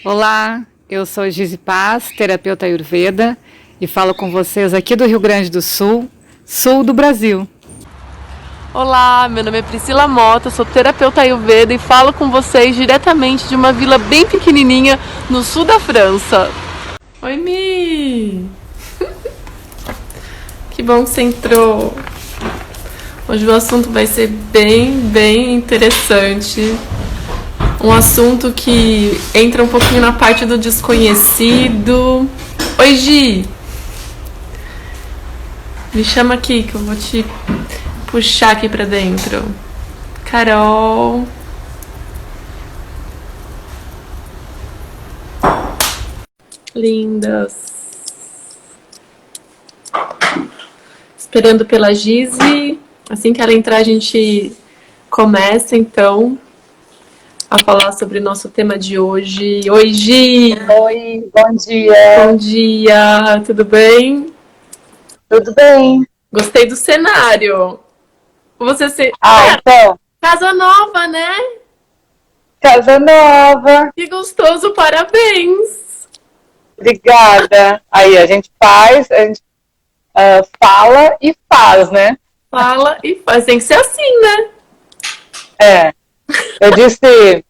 Olá, eu sou Gizi Paz, terapeuta Ayurveda, e falo com vocês aqui do Rio Grande do Sul, sul do Brasil. Olá, meu nome é Priscila Mota, sou terapeuta Ayurveda e falo com vocês diretamente de uma vila bem pequenininha no sul da França. Oi, Mi! Que bom que você entrou. Hoje o assunto vai ser bem interessante. Um assunto que entra um pouquinho na parte do desconhecido. Oi, Gi! Me chama aqui que eu vou te puxar aqui pra dentro. Carol. Lindas. Esperando pela Gizi. Assim que ela entrar, a gente começa, então, a falar sobre o nosso tema de hoje. Oi, Gi! Oi, bom dia. Bom dia, tudo bem? Tudo bem? Gostei do cenário. Você se... Então, Casa nova, né? casa nova. Que gostoso, parabéns! Obrigada. Aí, a gente faz, a gente fala e faz, né? Fala e faz. Tem que ser assim, né? É. Eu disse,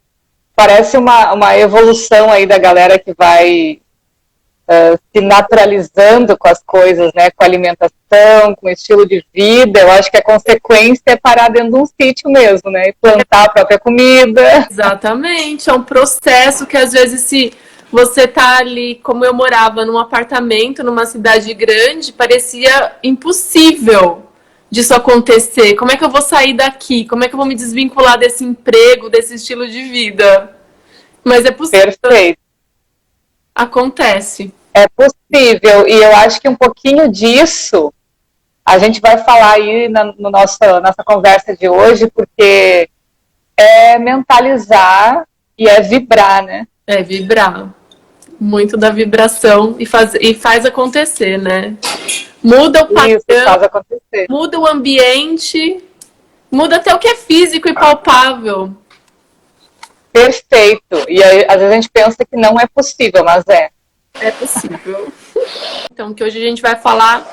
parece uma evolução aí da galera que vai se naturalizando com as coisas, né? Com a alimentação, com o estilo de vida. Eu acho que a consequência é parar dentro de um sítio mesmo, né? E plantar a própria comida. Exatamente. É um processo que às vezes se você tá ali, como eu morava num apartamento, numa cidade grande, parecia impossível disso acontecer. Como é que eu vou sair daqui? Como é que eu vou me desvincular desse emprego, desse estilo de vida? Mas é possível. Perfeito. Acontece. É possível, e eu acho que um pouquinho disso a gente vai falar aí no nossa conversa de hoje, porque é mentalizar e é vibrar, né? É vibrar. Muito da vibração e faz acontecer, né? Muda o Isso, faz padrão, acontecer. muda o ambiente, muda até o que é físico e palpável. Perfeito. E aí, às vezes a gente pensa que não é possível, mas é. É possível. Então, que hoje a gente vai falar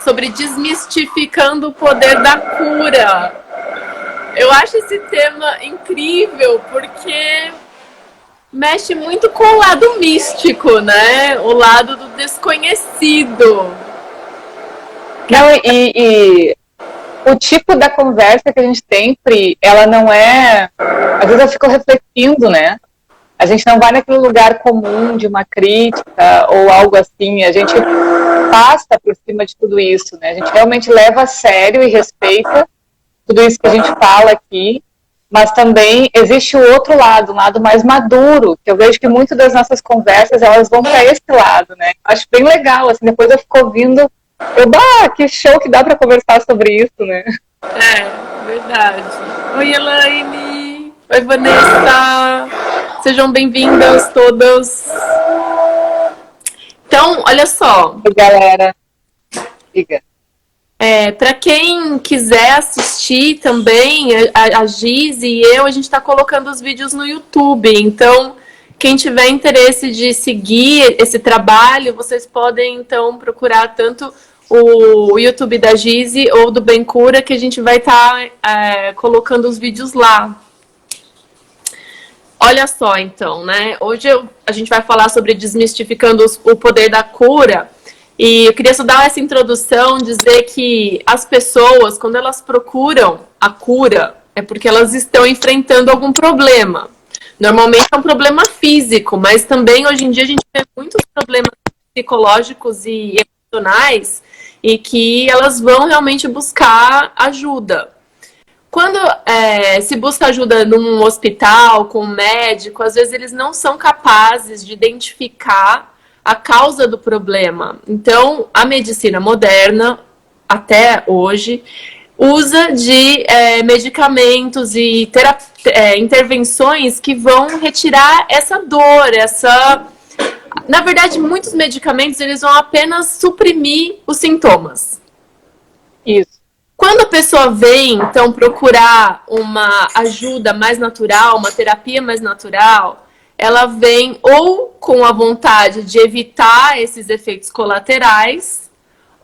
sobre desmistificando o poder da cura. Eu acho esse tema incrível porque mexe muito com o lado místico, né? O lado do desconhecido. Não, e o tipo da conversa que a gente tem, Pri, ela não é... Às vezes eu fico refletindo, né? A gente não vai naquele lugar comum de uma crítica ou algo assim. A gente passa por cima de tudo isso, né? A gente realmente leva a sério e respeita tudo isso que a gente fala aqui, mas também existe o outro lado, um lado mais maduro, que eu vejo que muitas das nossas conversas, elas vão para esse lado, né? Acho bem legal, assim, depois eu fico ouvindo, que show que dá para conversar sobre isso, né? É, verdade. Oi, Elaine. Oi, Vanessa. Sejam bem-vindas todas. Então, olha só. E galera, diga. Para quem quiser assistir também, a Giz e eu, a gente está colocando os vídeos no YouTube. Então, quem tiver interesse de seguir esse trabalho, vocês podem, então, procurar tanto o YouTube da Giz ou do Bem Cura, que a gente vai estar colocando os vídeos lá. Olha só, então, né? Hoje a gente vai falar sobre desmistificando o poder da cura. E eu queria só dar essa introdução, dizer que as pessoas, quando elas procuram a cura, é porque elas estão enfrentando algum problema. Normalmente é um problema físico, mas também hoje em dia a gente tem muitos problemas psicológicos e emocionais e que elas vão realmente buscar ajuda. Quando se busca ajuda num hospital, com um médico, às vezes eles não são capazes de identificar a causa do problema. Então, a medicina moderna, até hoje, usa de medicamentos e intervenções que vão retirar essa dor, Na verdade, muitos medicamentos eles vão apenas suprimir os sintomas. Isso. Quando a pessoa vem, então, procurar uma ajuda mais natural, uma terapia mais natural, ela vem ou com a vontade de evitar esses efeitos colaterais,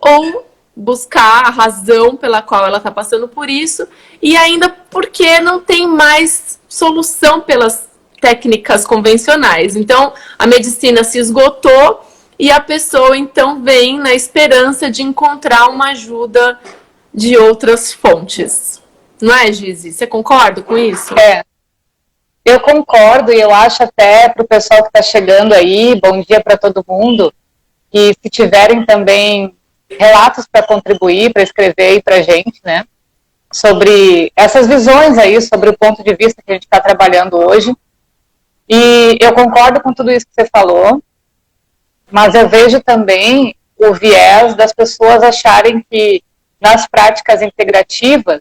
ou buscar a razão pela qual ela está passando por isso, e ainda porque não tem mais solução pelas técnicas convencionais. Então, a medicina se esgotou e a pessoa, então, vem na esperança de encontrar uma ajuda de outras fontes. Não é, Gizi? Você concorda com isso? Eu concordo, e eu acho até para o pessoal que está chegando aí, bom dia para todo mundo, e se tiverem também relatos para contribuir, para escrever aí para a gente, né, sobre essas visões aí, sobre o ponto de vista que a gente está trabalhando hoje. E eu concordo com tudo isso que você falou, mas eu vejo também o viés das pessoas acharem que nas práticas integrativas,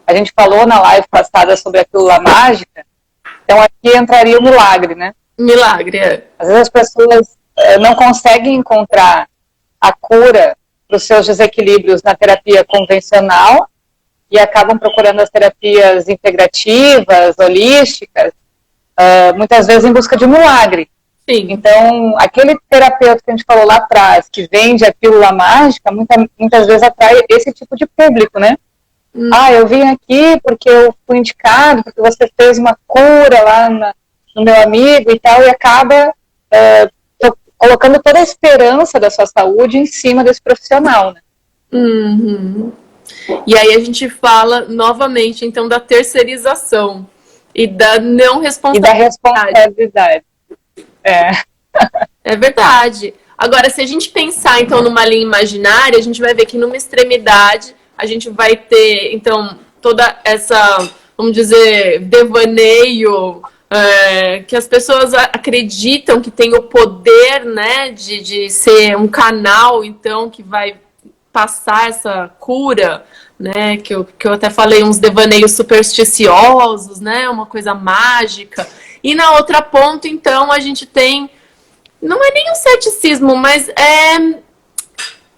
a gente falou na live passada sobre a pílula mágica, então aqui entraria o milagre, né? Milagre, é. Às vezes as pessoas não conseguem encontrar a cura para os seus desequilíbrios na terapia convencional e acabam procurando as terapias integrativas, holísticas, muitas vezes em busca de um milagre. Sim. Então, aquele terapeuta que a gente falou lá atrás, que vende a pílula mágica, muitas vezes atrai esse tipo de público, né? Eu vim aqui porque eu fui indicado, porque você fez uma cura lá no meu amigo e tal, e acaba colocando toda a esperança da sua saúde em cima desse profissional, né? Uhum. E aí a gente fala novamente, então, da terceirização e da não responsabilidade. E da responsabilidade. É verdade. Agora, se a gente pensar, então, numa linha imaginária, a gente vai ver que numa extremidade a gente vai ter, então, toda essa, vamos dizer, devaneio, que as pessoas acreditam que tem o poder, né, de ser um canal, então, que vai passar essa cura, né, que eu até falei, uns devaneios supersticiosos, né, uma coisa mágica. E na outra ponta, então, a gente tem, não é nem um ceticismo, mas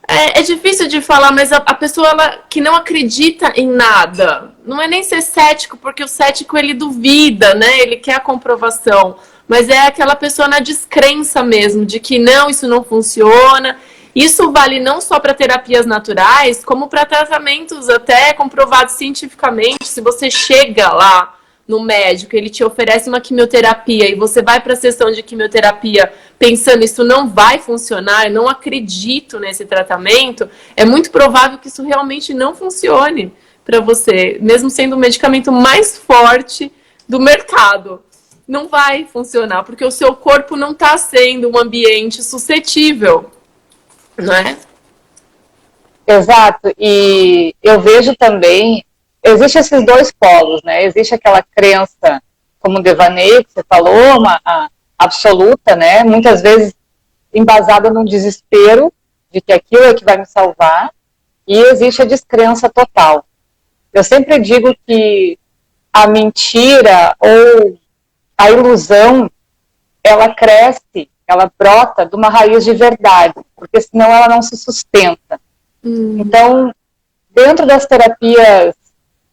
é difícil de falar, mas a pessoa que não acredita em nada, não é nem ser cético, porque o cético ele duvida, né, ele quer a comprovação, mas é aquela pessoa na descrença mesmo, de que não, isso não funciona. Isso vale não só para terapias naturais, como para tratamentos até comprovados cientificamente. Se você chega lá no médico, ele te oferece uma quimioterapia e você vai para a sessão de quimioterapia pensando isso não vai funcionar, eu não acredito nesse tratamento, é muito provável que isso realmente não funcione para você, mesmo sendo o medicamento mais forte do mercado. Não vai funcionar, porque o seu corpo não está sendo um ambiente suscetível. Não é? Exato, e eu vejo também, existem esses dois polos, né? Existe aquela crença, como devaneio, que você falou, uma absoluta, né? Muitas vezes embasada num desespero de que aquilo é que vai me salvar, e existe a descrença total. Eu sempre digo que a mentira ou a ilusão, ela cresce, ela brota de uma raiz de verdade, porque senão ela não se sustenta. Então, dentro das terapias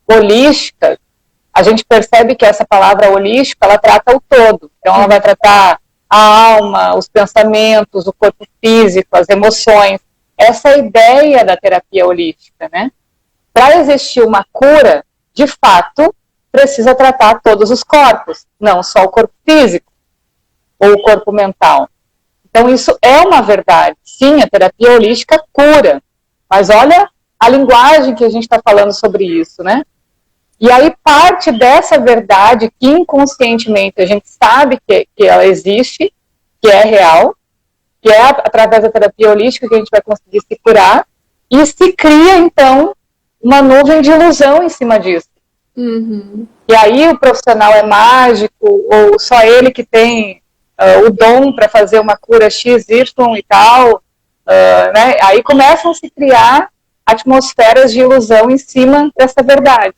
holísticas, a gente percebe que essa palavra holística, ela trata o todo. Então, ela vai tratar a alma, os pensamentos, o corpo físico, as emoções. Essa é a ideia da terapia holística, né? Para existir uma cura, de fato, precisa tratar todos os corpos, não só o corpo físico ou o corpo mental. Então, isso é uma verdade. Sim, a terapia holística cura. Mas olha a linguagem que a gente está falando sobre isso, né? E aí parte dessa verdade que inconscientemente a gente sabe que ela existe, que é real, que é através da terapia holística que a gente vai conseguir se curar, e se cria, então, uma nuvem de ilusão em cima disso. Uhum. E aí o profissional é mágico, ou só ele que tem o dom para fazer uma cura X, Y e tal, né? Aí começam a se criar atmosferas de ilusão em cima dessa verdade.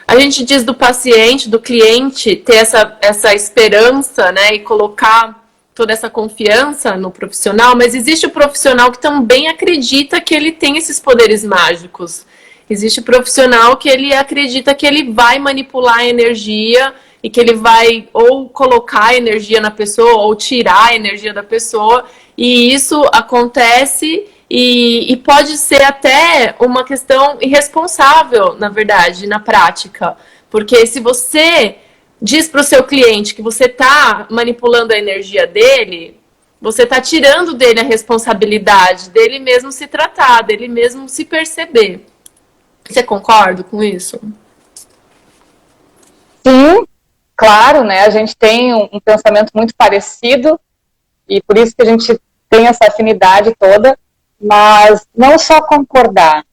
A gente diz do paciente, do cliente, ter essa esperança, né, e colocar toda essa confiança no profissional, mas existe o profissional que também acredita que ele tem esses poderes mágicos. Existe o profissional que ele acredita que ele vai manipular a energia e que ele vai ou colocar energia na pessoa ou tirar a energia da pessoa, e isso acontece e pode ser até uma questão irresponsável, na verdade, na prática. Porque se você diz para o seu cliente que você está manipulando a energia dele, você está tirando dele a responsabilidade dele mesmo se tratar, dele mesmo se perceber. Você concorda com isso? Sim, claro, né? A gente tem um pensamento muito parecido e por isso que a gente tem essa afinidade toda, mas não só concordar,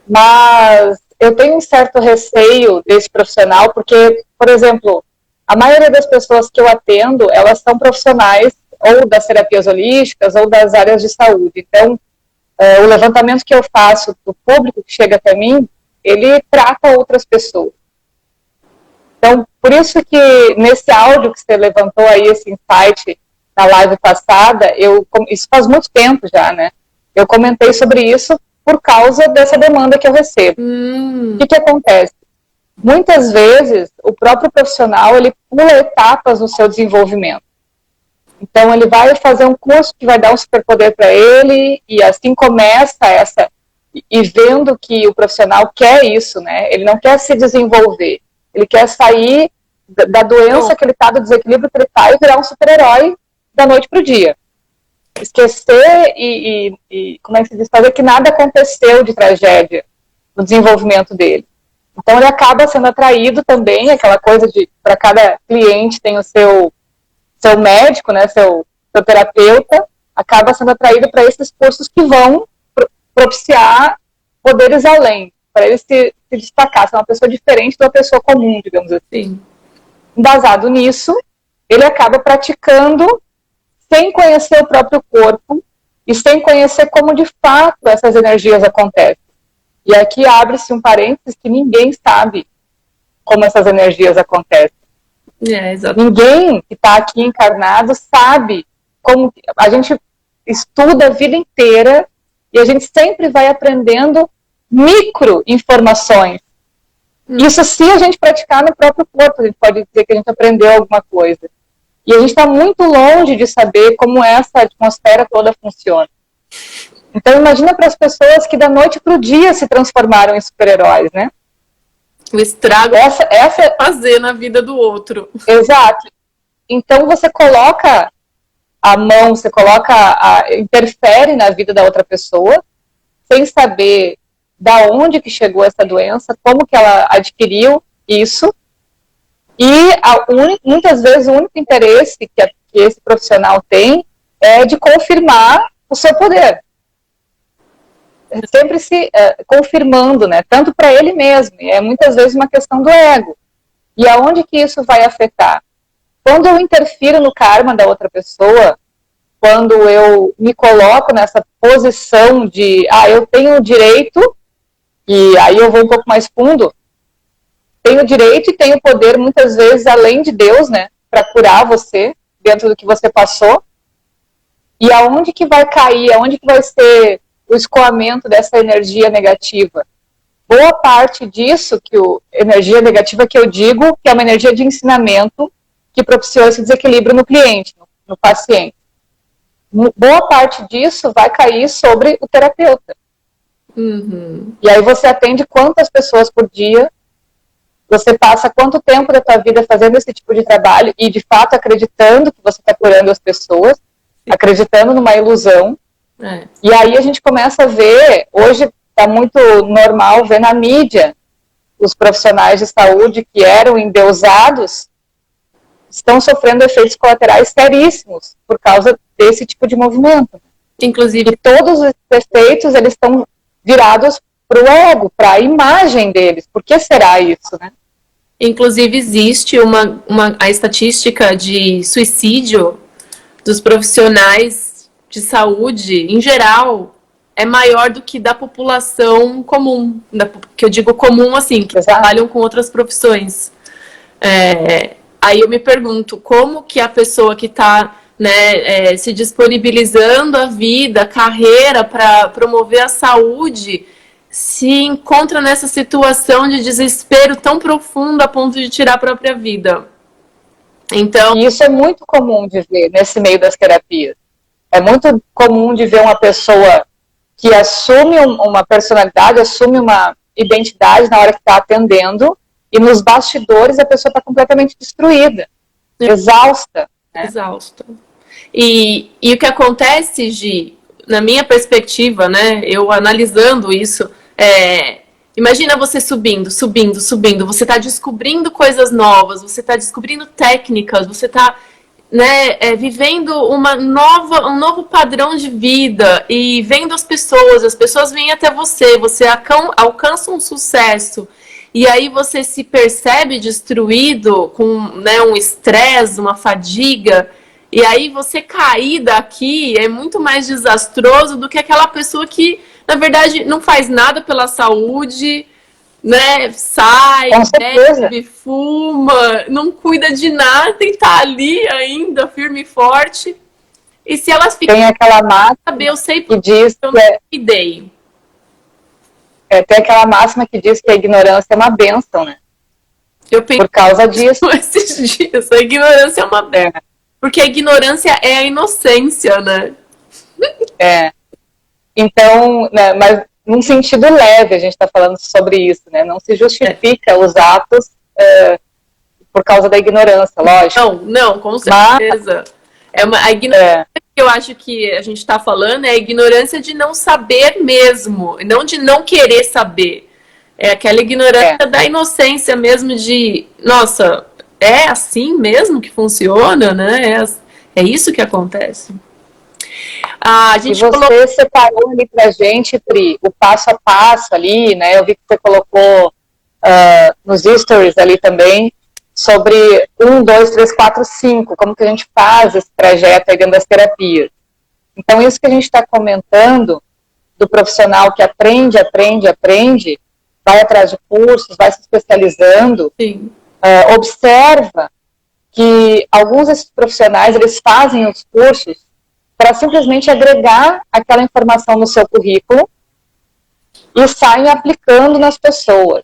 mas eu tenho um certo receio desse profissional, porque, por exemplo, a maioria das pessoas que eu atendo, elas são profissionais ou das terapias holísticas ou das áreas de saúde. Então, o levantamento que eu faço do público que chega até mim, ele trata outras pessoas. Então, por isso que nesse áudio que você levantou aí, esse insight na live passada, isso faz muito tempo já, né? Eu comentei sobre isso por causa dessa demanda que eu recebo. O que acontece? Muitas vezes, o próprio profissional, ele pula etapas no seu desenvolvimento. Então, ele vai fazer um curso que vai dar um superpoder para ele, e assim começa essa... E vendo que o profissional quer isso, né? Ele não quer se desenvolver. Ele quer sair da doença que ele está, do desequilíbrio que ele está, e virar um super-herói da noite para o dia. Esquecer como é que se diz, fazer que nada aconteceu de tragédia no desenvolvimento dele. Então ele acaba sendo atraído também, aquela coisa de, para cada cliente tem o seu médico, né, seu terapeuta, acaba sendo atraído para esses cursos que vão propiciar poderes além, para ele se destacar, ser uma pessoa diferente de uma pessoa comum, digamos assim. Embasado nisso, ele acaba praticando sem conhecer o próprio corpo e sem conhecer como de fato essas energias acontecem. E aqui abre-se um parênteses que ninguém sabe como essas energias acontecem. Ninguém que está aqui encarnado sabe como... A gente estuda a vida inteira e a gente sempre vai aprendendo micro informações. Isso se a gente praticar no próprio corpo, a gente pode dizer que a gente aprendeu alguma coisa. E a gente está muito longe de saber como essa atmosfera toda funciona. Então imagina para as pessoas que da noite para o dia se transformaram em super-heróis, né? O estrago essa fazer na vida do outro. Exato. Então você coloca a mão, você interfere na vida da outra pessoa, sem saber da onde que chegou essa doença, como que ela adquiriu isso. E muitas vezes o único interesse que esse profissional tem é de confirmar o seu poder. Sempre se confirmando, né? Tanto para ele mesmo. É muitas vezes uma questão do ego. E aonde que isso vai afetar? Quando eu interfiro no karma da outra pessoa, quando eu me coloco nessa posição de, eu tenho o direito, e aí eu vou um pouco mais fundo, tenho o direito e tenho o poder, muitas vezes, além de Deus, né, para curar você, dentro do que você passou, e aonde que vai cair, aonde que vai ser o escoamento dessa energia negativa? Boa parte disso, energia negativa que eu digo, que é uma energia de ensinamento que propiciou esse desequilíbrio no cliente, no paciente. Boa parte disso vai cair sobre o terapeuta. E aí você atende quantas pessoas por dia, você passa quanto tempo da tua vida fazendo esse tipo de trabalho e de fato acreditando que você está curando as pessoas, acreditando numa ilusão. E aí a gente começa a ver, hoje está muito normal ver na mídia os profissionais de saúde que eram endeusados estão sofrendo efeitos colaterais seríssimos por causa desse tipo de movimento. Inclusive, e todos os efeitos eles estão virados para o ego, para a imagem deles. Por que será isso, né? Inclusive existe a estatística de suicídio dos profissionais de saúde, em geral, é maior do que da população comum, que eu digo comum assim, que trabalham com outras profissões. Aí eu me pergunto, como que a pessoa que está se disponibilizando a vida, a carreira para promover a saúde, se encontra nessa situação de desespero tão profundo a ponto de tirar a própria vida. Então, e isso é muito comum de ver nesse meio das terapias. É muito comum de ver uma pessoa que assume uma personalidade, assume uma identidade na hora que está atendendo, e nos bastidores a pessoa está completamente destruída, exausta. Né? Exausta. E o que acontece, Gi, na minha perspectiva, né, eu analisando isso, imagina você subindo, você está descobrindo coisas novas, você está descobrindo técnicas, você está vivendo um novo padrão de vida e vendo as pessoas vêm até você alcança um sucesso e aí você se percebe destruído com um estresse, uma fadiga, e aí você cair daqui é muito mais desastroso do que aquela pessoa que, na verdade, não faz nada pela saúde, né, sai, bebe, fuma, não cuida de nada e tá ali ainda, firme e forte. E se elas ficam... Tem aquela máxima eu sei que diz eu não cuidei. Tem aquela máxima que diz que a ignorância é uma bênção, né? Por causa disso. Esses dias, a ignorância é uma bênção. Porque a ignorância é a inocência, né? Então, né, mas num sentido leve a gente está falando sobre isso, né? Não se justifica os atos por causa da ignorância, lógico. Não, com certeza. A ignorância que eu acho que a gente está falando é a ignorância de não saber mesmo, não de não querer saber. É aquela ignorância da inocência mesmo de, nossa, é assim mesmo que funciona, né? É isso que acontece. A gente você separou ali pra gente, Pri, o passo a passo ali, né? Eu vi que você colocou nos stories ali também, sobre 1, 2, 3, 4, 5, como que a gente faz esse trajeto aí dentro das terapias. Então, isso que a gente está comentando, do profissional que aprende, vai atrás de cursos, vai se especializando, observa que alguns desses profissionais, eles fazem os cursos para simplesmente agregar aquela informação no seu currículo e saem aplicando nas pessoas.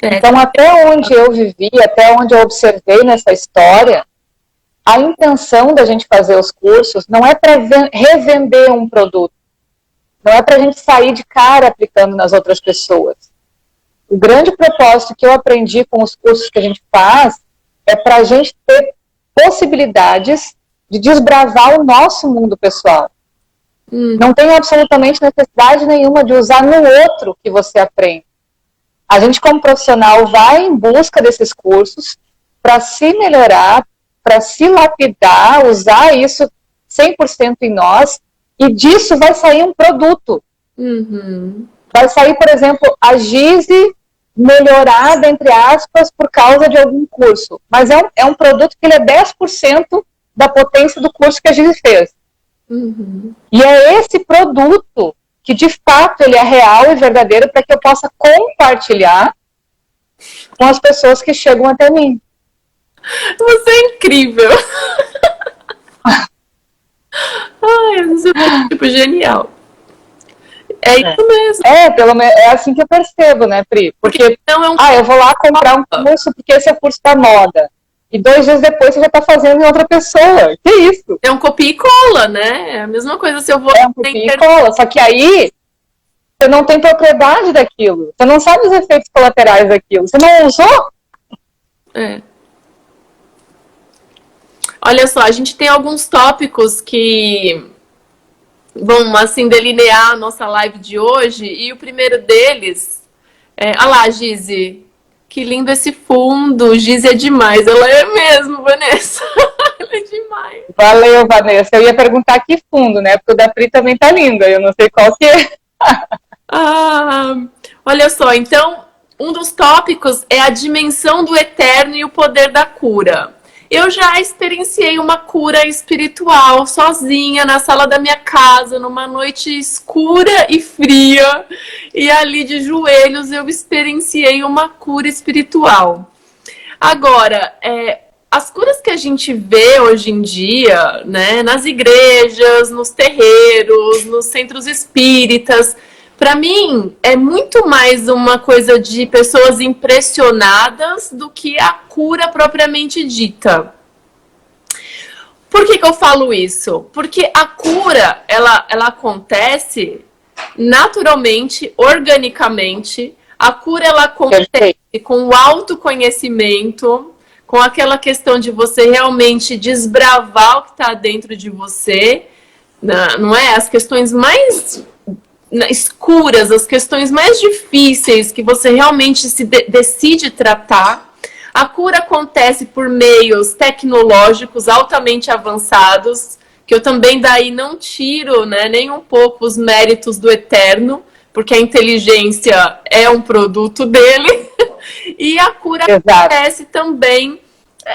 Então, até onde eu vivi, até onde eu observei nessa história, a intenção da gente fazer os cursos não é para revender um produto, não é para a gente sair de cara aplicando nas outras pessoas. O grande propósito que eu aprendi com os cursos que a gente faz é para a gente ter possibilidades de desbravar o nosso mundo pessoal. Não tem absolutamente necessidade nenhuma de usar no outro que você aprende. A gente, como profissional, vai em busca desses cursos para se melhorar, para se lapidar, usar isso 100% em nós, e disso vai sair um produto. Vai sair, por exemplo, a Gize melhorada, entre aspas, por causa de algum curso. Mas é um produto que ele é 10% da potência do curso que a Gize fez. E é esse produto que, de fato, ele é real e verdadeiro para que eu possa compartilhar com as pessoas que chegam até mim. Você é incrível! Ai, você é tipo genial. É isso mesmo. Pelo menos é assim que eu percebo, né, Pri? Porque eu vou lá comprar um curso porque esse é o curso da moda. E 2 dias depois você já está fazendo em outra pessoa. Que isso? É um copia e cola, né? É a mesma coisa se eu vou... É um copia e cola, só que aí você não tem propriedade daquilo. Você não sabe os efeitos colaterais daquilo. Você não usou? Olha só, a gente tem alguns tópicos que vão, assim, delinear a nossa live de hoje. E o primeiro deles olha lá, Gize. Que lindo esse fundo. Gize é demais. Ela é mesmo, Vanessa. Ela é demais. Valeu, Vanessa. Eu ia perguntar que fundo, né? Porque o da Pri também tá lindo. Eu não sei qual que é. Olha só. Então, um dos tópicos é a dimensão do eterno e o poder da cura. Eu já experienciei uma cura espiritual sozinha na sala da minha casa, numa noite escura e fria, e ali de joelhos eu experienciei uma cura espiritual. Agora, as curas que a gente vê hoje em dia, né, nas igrejas, nos terreiros, nos centros espíritas, Para mim, é muito mais uma coisa de pessoas impressionadas do que a cura propriamente dita. Por que eu falo isso? Porque a cura, ela acontece naturalmente, organicamente. A cura, ela acontece com o autoconhecimento, com aquela questão de você realmente desbravar o que está dentro de você, não é? As questões mais escuras, as questões mais difíceis que você realmente decide tratar. A cura acontece por meios tecnológicos altamente avançados, que eu também daí não tiro, né, nem um pouco os méritos do Eterno, porque a inteligência é um produto dele. E a cura acontece também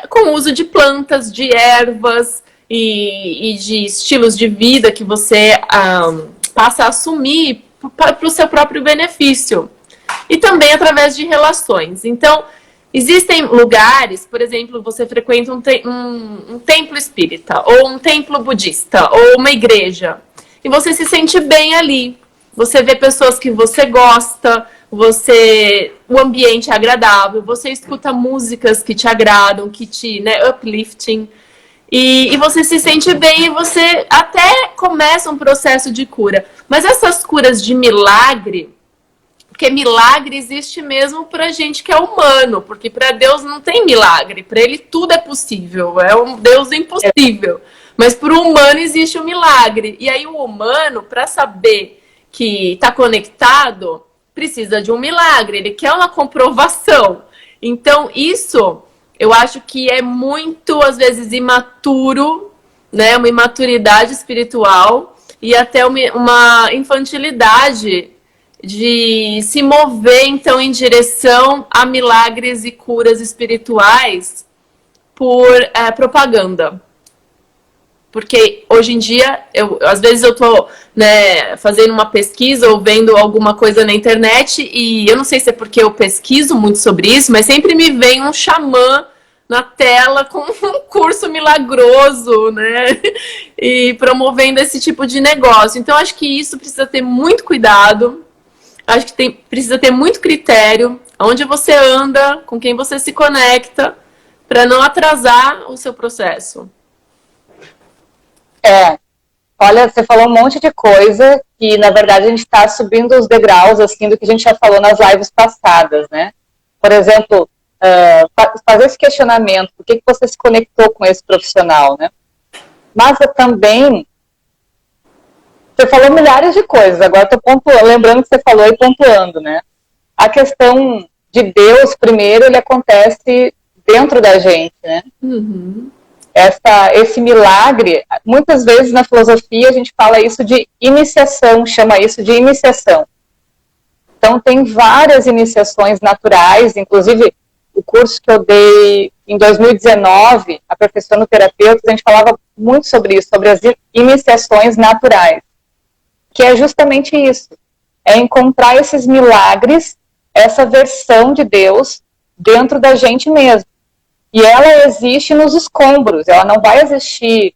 com o uso de plantas, de ervas e de estilos de vida que você passa a assumir para o seu próprio benefício. E também através de relações. Então, existem lugares, por exemplo, você frequenta um templo espírita, ou um templo budista, ou uma igreja, e você se sente bem ali. Você vê pessoas que você gosta, o ambiente é agradável, você escuta músicas que te agradam, que te, uplifting, e você se sente bem e você até começa um processo de cura. Mas essas curas de milagre, porque milagre existe mesmo pra gente que é humano, porque para Deus não tem milagre, para ele tudo é possível, é um Deus impossível. Mas para o humano existe um milagre. E aí o humano, para saber que está conectado, precisa de um milagre, ele quer uma comprovação. Então isso, eu acho que é muito, às vezes, imaturo, né? Uma imaturidade espiritual e até uma infantilidade de se mover, então, em direção a milagres e curas espirituais por propaganda. Porque hoje em dia, às vezes eu tô, fazendo uma pesquisa ou vendo alguma coisa na internet e eu não sei se é porque eu pesquiso muito sobre isso, mas sempre me vem um xamã na tela com um curso milagroso, né? E promovendo esse tipo de negócio. Então, acho que isso precisa ter muito cuidado. Acho que precisa ter muito critério, onde você anda, com quem você se conecta, para não atrasar o seu processo. Olha, você falou um monte de coisa que, na verdade, a gente está subindo os degraus, assim, do que a gente já falou nas lives passadas, né? Por exemplo, fazer esse questionamento, por que você se conectou com esse profissional, né? Mas também, você falou milhares de coisas, agora estou lembrando que você falou e pontuando, né? A questão de Deus, primeiro, ele acontece dentro da gente, né? Uhum. Esse milagre, muitas vezes na filosofia a gente fala isso de iniciação, chama isso de iniciação. Então tem várias iniciações naturais, inclusive o curso que eu dei em 2019, aperfeiçoando terapeutas, a gente falava muito sobre isso, sobre as iniciações naturais, que é justamente isso, é encontrar esses milagres, essa versão de Deus dentro da gente mesmo. E ela existe nos escombros, ela não vai existir,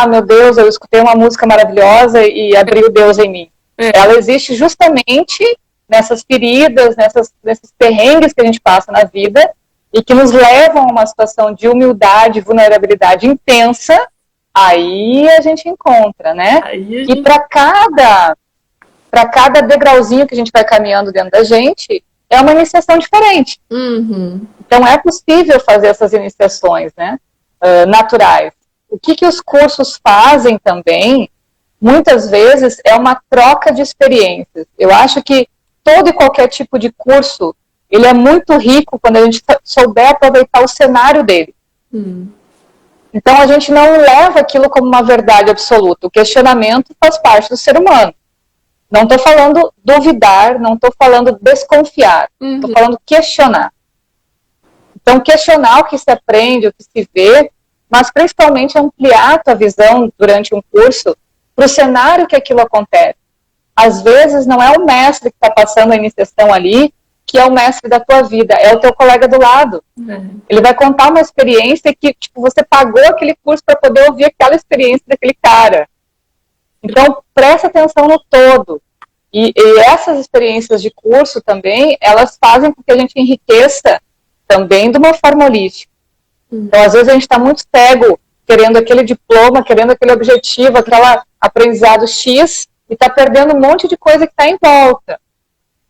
meu Deus, eu escutei uma música maravilhosa e abriu Deus em mim. Ela existe justamente nessas feridas, nesses perrengues que a gente passa na vida e que nos levam a uma situação de humildade, vulnerabilidade intensa, aí a gente encontra, né? E para cada degrauzinho que a gente vai caminhando dentro da gente, é uma iniciação diferente. Uhum. Então é possível fazer essas iniciações, né, naturais. O que os cursos fazem também, muitas vezes, é uma troca de experiências. Eu acho que todo e qualquer tipo de curso, ele é muito rico quando a gente souber aproveitar o cenário dele. Então a gente não leva aquilo como uma verdade absoluta. O questionamento faz parte do ser humano. Não estou falando duvidar, não estou falando desconfiar, estou falando questionar. Então, questionar o que se aprende, o que se vê, mas principalmente ampliar a tua visão durante um curso para o cenário que aquilo acontece. Às vezes, não é o mestre que está passando a iniciação ali que é o mestre da tua vida, é o teu colega do lado. Ele vai contar uma experiência que você pagou aquele curso para poder ouvir aquela experiência daquele cara. Então, presta atenção no todo. E essas experiências de curso também, elas fazem com que a gente enriqueça também de uma forma holística. Então, às vezes, a gente está muito cego, querendo aquele diploma, querendo aquele objetivo, aquele aprendizado X, e está perdendo um monte de coisa que está em volta.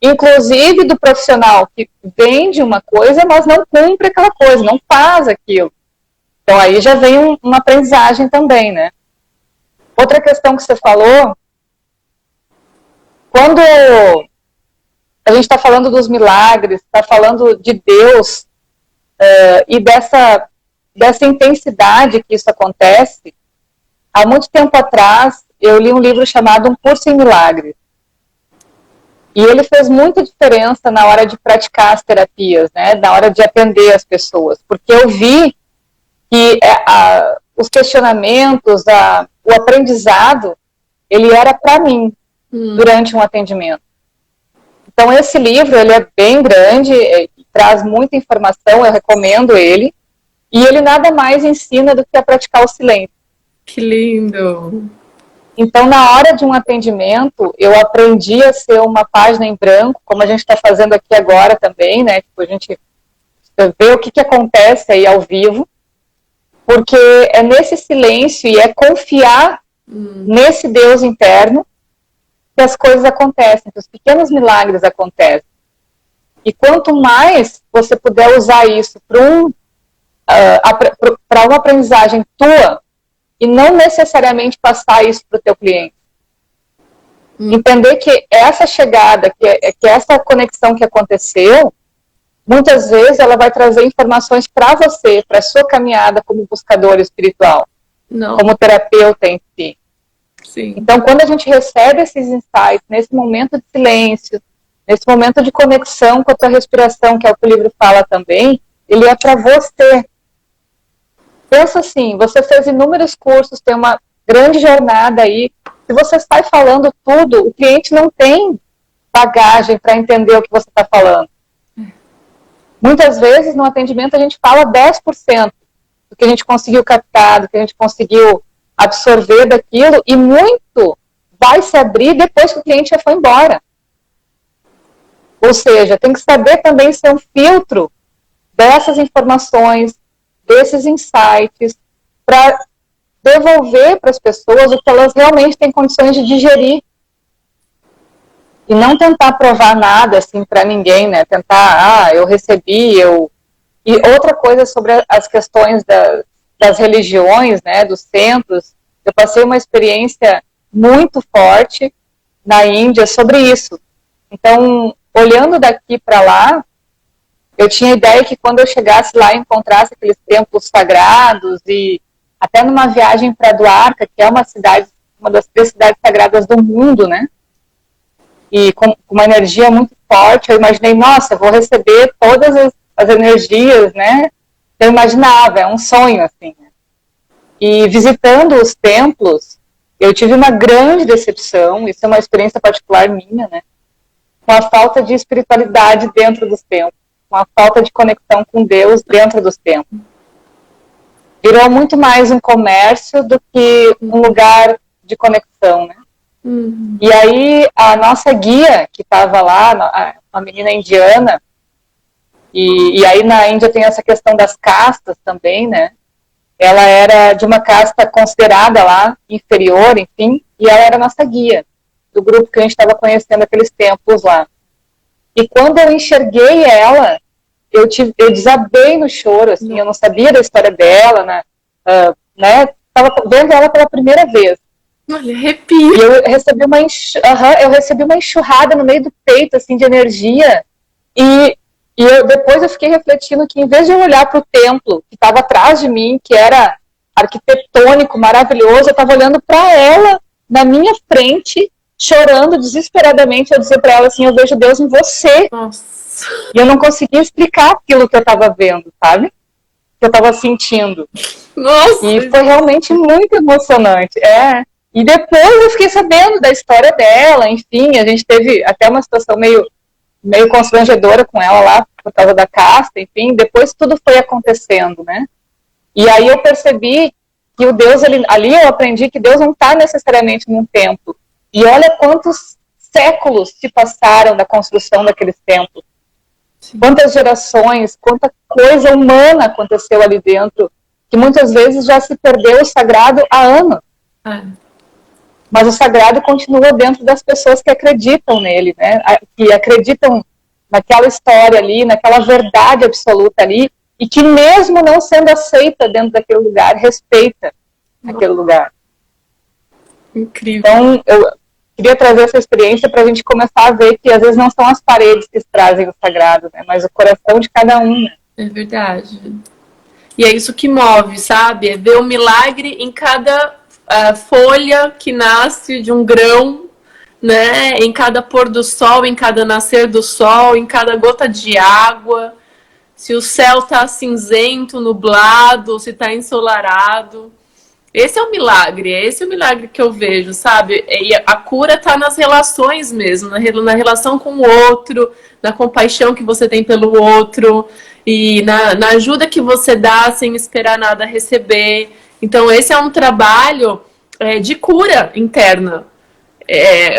Inclusive do profissional que vende uma coisa, mas não cumpre aquela coisa, não faz aquilo. Então, aí já vem uma aprendizagem também, né? Outra questão que você falou, quando a gente está falando dos milagres, está falando de Deus, e dessa intensidade que isso acontece, há muito tempo atrás, eu li um livro chamado Um Curso em Milagres. E ele fez muita diferença na hora de praticar as terapias, né? Na hora de atender as pessoas. Porque eu vi que os questionamentos, o aprendizado, ele era para mim, durante um atendimento. Então, esse livro, ele é bem grande, traz muita informação, eu recomendo ele. E ele nada mais ensina do que a praticar o silêncio. Que lindo! Então, na hora de um atendimento, eu aprendi a ser uma página em branco, como a gente está fazendo aqui agora também, né? Tipo, a gente vê o que acontece aí ao vivo, porque é nesse silêncio e é confiar nesse Deus interno que as coisas acontecem, que os pequenos milagres acontecem. E quanto mais você puder usar isso para uma aprendizagem tua, e não necessariamente passar isso para o teu cliente. Entender que essa chegada, que essa conexão que aconteceu, muitas vezes ela vai trazer informações para você, para a sua caminhada como buscador espiritual, como terapeuta em si. Sim. Então, quando a gente recebe esses insights, nesse momento de silêncio, nesse momento de conexão com a tua respiração, que é o que o livro fala também, ele é para você. Pensa assim, você fez inúmeros cursos, tem uma grande jornada aí. Se você sai falando tudo, o cliente não tem bagagem para entender o que você está falando. Muitas vezes, no atendimento, a gente fala 10% do que a gente conseguiu captar, do que a gente conseguiu absorver daquilo, e muito vai se abrir depois que o cliente já foi embora. Ou seja, tem que saber também ser um filtro dessas informações, desses insights, para devolver para as pessoas o que elas realmente têm condições de digerir. E não tentar provar nada assim para ninguém, né? Tentar, eu recebi, E outra coisa sobre as questões das religiões, né? Dos centros, eu passei uma experiência muito forte na Índia sobre isso. Então, olhando daqui para lá, eu tinha a ideia que quando eu chegasse lá e encontrasse aqueles templos sagrados, e até numa viagem para Dwarka, que é uma das 3 cidades sagradas do mundo, né? E com uma energia muito forte, eu imaginei, nossa, eu vou receber todas as energias, né? Eu imaginava, é um sonho, assim. Né? E visitando os templos, eu tive uma grande decepção, isso é uma experiência particular minha, né? Com a falta de espiritualidade dentro dos templos. Uma falta de conexão com Deus dentro dos templos. Virou muito mais um comércio do que um lugar de conexão, né? E aí, a nossa guia, que estava lá, a menina indiana, e aí na Índia tem essa questão das castas também, né? Ela era de uma casta considerada lá, inferior, enfim, e ela era nossa guia, do grupo que a gente estava conhecendo aqueles templos lá. E quando eu enxerguei ela, eu desabei no choro, assim, eu não sabia da história dela, né? Tava vendo ela pela primeira vez. Olha, arrepio. E eu recebi uma enxurrada no meio do peito, assim, de energia. E depois eu fiquei refletindo que, em vez de eu olhar para o templo que estava atrás de mim, que era arquitetônico, maravilhoso, eu estava olhando para ela, na minha frente, chorando desesperadamente. Eu dizia para ela assim, eu vejo Deus em você. Nossa. E eu não conseguia explicar aquilo que eu estava vendo, sabe? Que eu estava sentindo. Nossa! E foi realmente muito emocionante. E depois eu fiquei sabendo da história dela, enfim, a gente teve até uma situação meio constrangedora com ela lá, por causa da casta, enfim, depois tudo foi acontecendo, né? E aí eu percebi que o Deus, ali eu aprendi que Deus não está necessariamente num templo. E olha quantos séculos se passaram da construção daqueles templos. Sim. Quantas gerações, quanta coisa humana aconteceu ali dentro, que muitas vezes já se perdeu o sagrado há anos. Mas o sagrado continua dentro das pessoas que acreditam nele, né? Que acreditam naquela história ali, naquela verdade absoluta ali, e que mesmo não sendo aceita dentro daquele lugar, respeita aquele lugar. Incrível. Então, eu queria trazer essa experiência para a gente começar a ver que às vezes não são as paredes que trazem o sagrado, né? Mas o coração de cada um. Né? É verdade. E é isso que move, sabe? É ver o milagre em cada folha que nasce de um grão, né? Em cada pôr do sol, em cada nascer do sol, em cada gota de água. Se o céu está cinzento, nublado, se está ensolarado. Esse é o milagre que eu vejo, sabe? E a cura está nas relações mesmo, na relação com o outro, na compaixão que você tem pelo outro, e na ajuda que você dá sem esperar nada a receber. Então, esse é um trabalho de cura interna.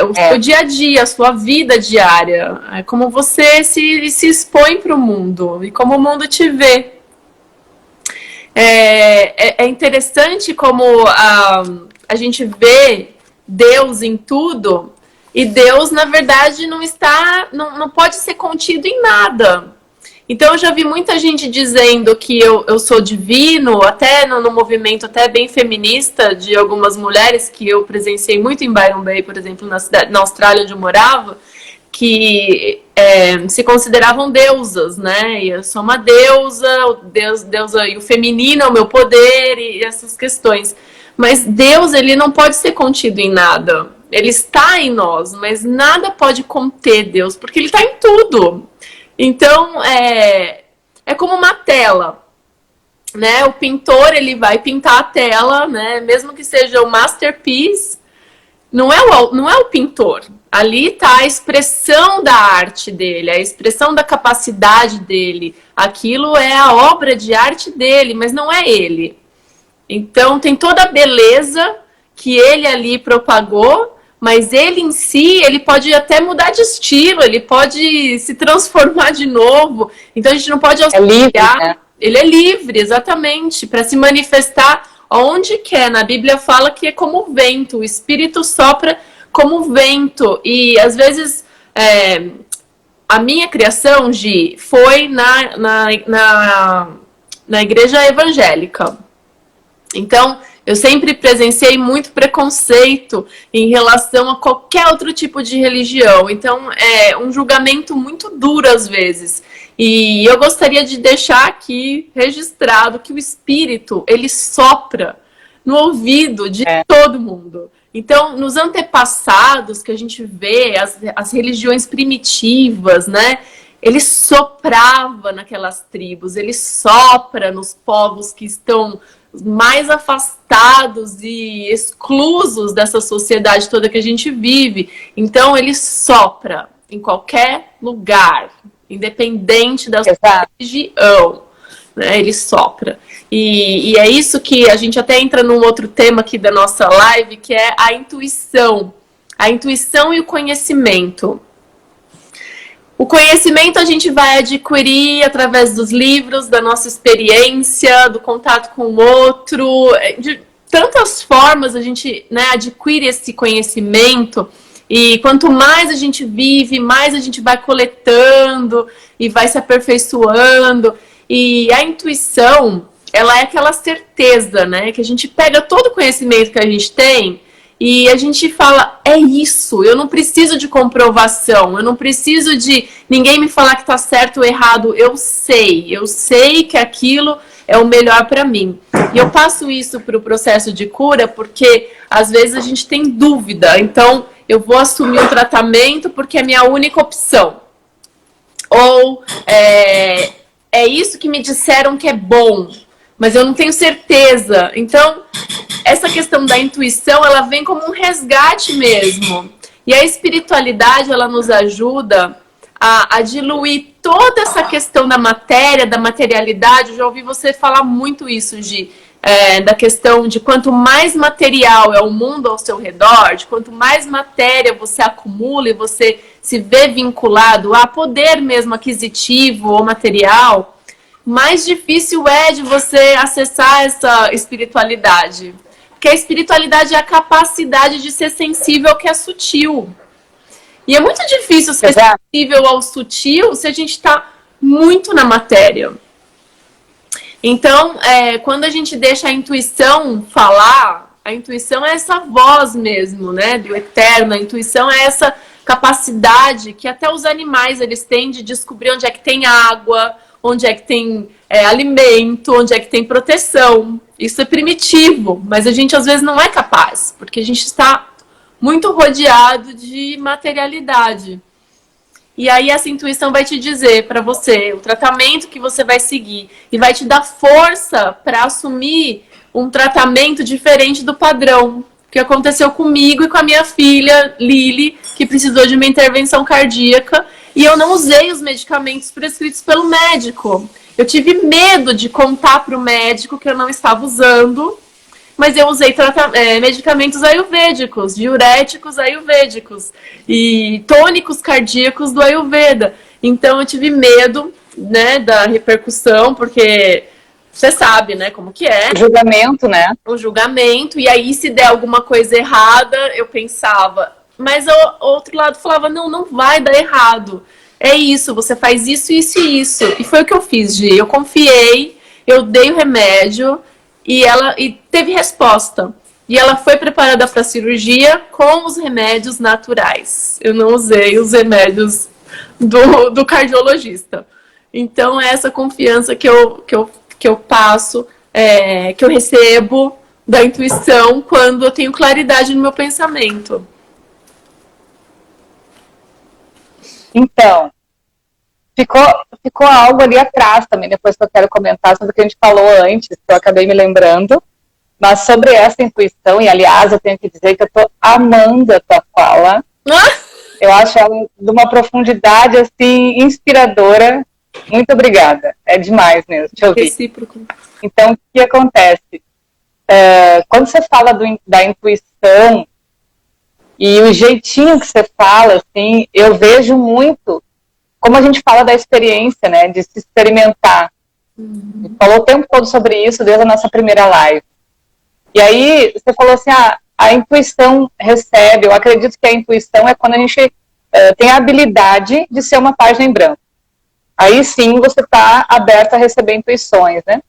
O seu dia a dia, a sua vida diária. É como você se expõe para o mundo e como o mundo te vê. É interessante como a gente vê Deus em tudo, e Deus, na verdade, não pode ser contido em nada. Então, eu já vi muita gente dizendo que eu sou divino, até no movimento até bem feminista de algumas mulheres que eu presenciei muito em Byron Bay, por exemplo, na Austrália, onde eu morava, que se consideravam deusas, né? E eu sou uma deusa, deusa, e o feminino é o meu poder, e essas questões. Mas Deus, ele não pode ser contido em nada. Ele está em nós, mas nada pode conter Deus, porque ele está em tudo. Então, é como uma tela, né? O pintor, ele vai pintar a tela, né? Mesmo que seja o masterpiece, não é o pintor. Ali está a expressão da arte dele, a expressão da capacidade dele. Aquilo é a obra de arte dele, mas não é ele. Então, tem toda a beleza que ele ali propagou, mas ele em si, ele pode até mudar de estilo, ele pode se transformar de novo. Então a gente não pode auxiliar. É livre, né? Ele é livre, exatamente, para se manifestar onde quer. Na Bíblia fala que é como vento, o Espírito sopra como vento. E às vezes a minha criação, Gi, foi na igreja evangélica. Então, eu sempre presenciei muito preconceito em relação a qualquer outro tipo de religião. Então, é um julgamento muito duro às vezes. E eu gostaria de deixar aqui registrado que o Espírito, ele sopra no ouvido de todo mundo. Então, nos antepassados que a gente vê, as religiões primitivas, né? Ele soprava naquelas tribos, ele sopra nos povos que estão mais afastados e exclusos dessa sociedade toda que a gente vive. Então, ele sopra em qualquer lugar, independente da sua religião, né? Ele sopra. E é isso que a gente até entra num outro tema aqui da nossa live, que é a intuição. A intuição e o conhecimento. O conhecimento a gente vai adquirir através dos livros, da nossa experiência, do contato com o outro. De tantas formas a gente, né, adquire esse conhecimento. E quanto mais a gente vive, mais a gente vai coletando e vai se aperfeiçoando. E a intuição, ela é aquela certeza, né? Que a gente pega todo o conhecimento que a gente tem e a gente fala, é isso, eu não preciso de comprovação, eu não preciso de ninguém me falar que tá certo ou errado, eu sei que aquilo é o melhor para mim. E eu passo isso para o processo de cura porque às vezes a gente tem dúvida, então eu vou assumir o tratamento porque é minha única opção. Ou é isso que me disseram que é bom, mas eu não tenho certeza. Então, essa questão da intuição, ela vem como um resgate mesmo. E a espiritualidade, ela nos ajuda a diluir toda essa questão da matéria, da materialidade. Eu já ouvi você falar muito isso, Gi. da questão de quanto mais material é o mundo ao seu redor, de quanto mais matéria você acumula e você se vê vinculado a poder mesmo aquisitivo ou material, mais difícil é de você acessar essa espiritualidade. Porque a espiritualidade é a capacidade de ser sensível ao que é sutil. E é muito difícil ser sensível ao sutil se a gente está muito na matéria. Então, quando a gente deixa a intuição falar, a intuição é essa voz mesmo, né, do eterno. A intuição é essa capacidade que até os animais eles têm de descobrir onde é que tem água, onde é que tem alimento, onde é que tem proteção. Isso é primitivo, mas a gente às vezes não é capaz, porque a gente está muito rodeado de materialidade. E aí essa intuição vai te dizer para você o tratamento que você vai seguir e vai te dar força para assumir um tratamento diferente do padrão. Que aconteceu comigo e com a minha filha, Lili, que precisou de uma intervenção cardíaca, e eu não usei os medicamentos prescritos pelo médico. Eu tive medo de contar para o médico que eu não estava usando, mas eu usei medicamentos ayurvédicos, diuréticos ayurvédicos e tônicos cardíacos do Ayurveda. Então eu tive medo, né, da repercussão, porque você sabe, né, como que é. O julgamento, né? O julgamento, e aí se der alguma coisa errada, eu pensava. Mas o outro lado falava, não vai dar errado. É isso, você faz isso, isso e isso. E foi o que eu fiz, Gi. Eu confiei, eu dei o remédio e teve resposta. E ela foi preparada para a cirurgia com os remédios naturais. Eu não usei os remédios do cardiologista. Então, é essa confiança que eu passo, que eu recebo da intuição quando eu tenho claridade no meu pensamento. Então, ficou algo ali atrás também, depois que eu quero comentar sobre o que a gente falou antes, que eu acabei me lembrando, mas sobre essa intuição, e aliás, eu tenho que dizer que eu tô amando a tua fala. Eu acho ela de uma profundidade, assim, inspiradora. Muito obrigada. É demais mesmo, te ouvir. Recíproco. Então, o que acontece? Quando você fala da intuição e o jeitinho que você fala, assim, eu vejo muito como a gente fala da experiência, né, de se experimentar. A gente falou o tempo todo sobre isso desde a nossa primeira live. E aí, você falou assim, a intuição recebe, eu acredito que a intuição é quando a gente tem a habilidade de ser uma página em branco. Aí sim você está aberto a receber intuições, né?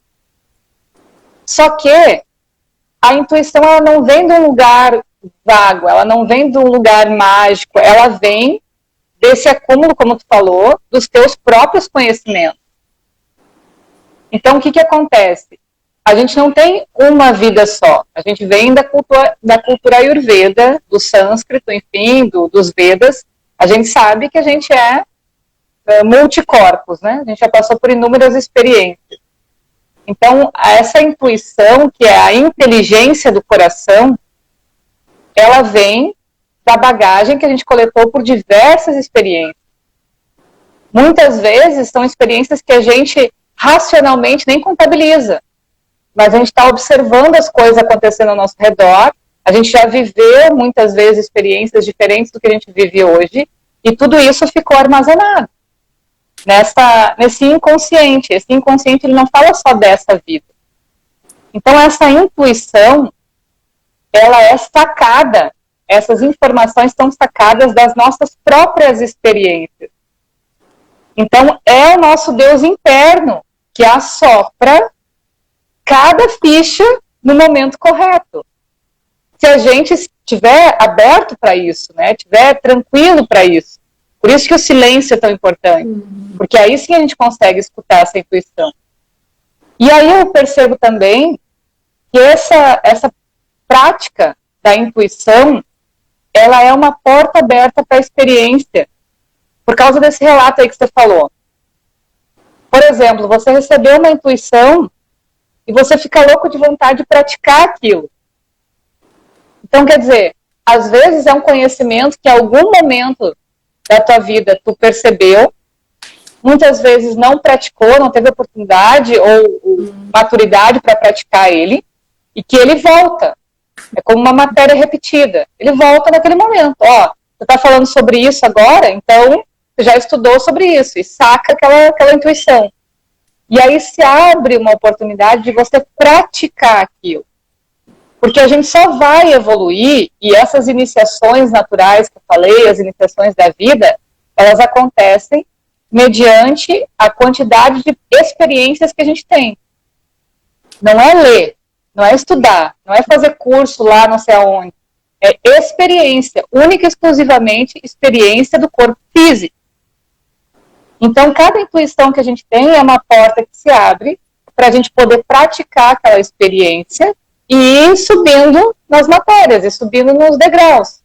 Só que a intuição, ela não vem de um lugar vago, ela não vem de um lugar mágico, ela vem desse acúmulo, como tu falou, dos teus próprios conhecimentos. Então, o que acontece? A gente não tem uma vida só. A gente vem da cultura ayurveda, do sânscrito, enfim, dos Vedas. A gente sabe que a gente é multicorpos, né? A gente já passou por inúmeras experiências. Então, essa intuição, que é a inteligência do coração, ela vem da bagagem que a gente coletou por diversas experiências. Muitas vezes são experiências que a gente racionalmente nem contabiliza, mas a gente está observando as coisas acontecendo ao nosso redor, a gente já viveu muitas vezes experiências diferentes do que a gente vive hoje, e tudo isso ficou armazenado nesse inconsciente. Esse inconsciente, ele não fala só dessa vida. Então, essa intuição, ela é sacada, essas informações são sacadas das nossas próprias experiências. Então, é o nosso Deus interno que assopra cada ficha no momento correto. Se a gente estiver aberto para isso, né, estiver tranquilo para isso. Por isso que o silêncio é tão importante. Porque aí sim a gente consegue escutar essa intuição. E aí eu percebo também que essa prática da intuição, ela é uma porta aberta para a experiência. Por causa desse relato aí que você falou. Por exemplo, você recebeu uma intuição e você fica louco de vontade de praticar aquilo. Então, quer dizer, às vezes é um conhecimento que em algum momento da tua vida tu percebeu muitas vezes não praticou, não teve oportunidade ou maturidade para praticar ele, e que ele volta. É como uma matéria repetida. Ele volta naquele momento. Ó, você está falando sobre isso agora, então você já estudou sobre isso e saca aquela intuição. E aí se abre uma oportunidade de você praticar aquilo. Porque a gente só vai evoluir, e essas iniciações naturais que eu falei, as iniciações da vida, elas acontecem mediante a quantidade de experiências que a gente tem. Não é ler, não é estudar, não é fazer curso lá não sei aonde. É experiência, única e exclusivamente experiência do corpo físico. Então, cada intuição que a gente tem é uma porta que se abre para a gente poder praticar aquela experiência e ir subindo nas matérias, e subindo nos degraus.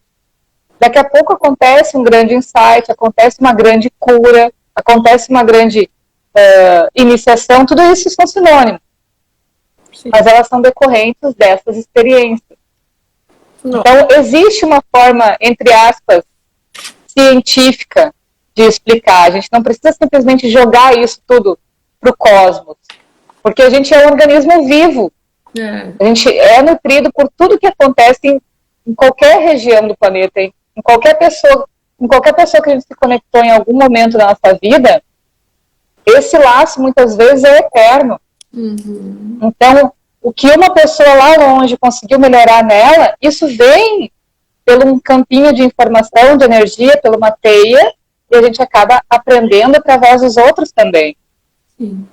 Daqui a pouco acontece um grande insight, acontece uma grande cura, acontece uma grande iniciação, tudo isso são sinônimos. Sim. Mas elas são decorrentes dessas experiências. Não. Então, existe uma forma, entre aspas, científica de explicar. A gente não precisa simplesmente jogar isso tudo para o cosmos, porque a gente é um organismo vivo. A gente é nutrido por tudo que acontece em qualquer região do planeta, em qualquer pessoa que a gente se conectou em algum momento da nossa vida. Esse laço muitas vezes é eterno. Uhum. Então, o que uma pessoa lá longe conseguiu melhorar nela, isso vem pelo um campinho de informação, de energia, pela uma teia, e a gente acaba aprendendo através dos outros também. Sim.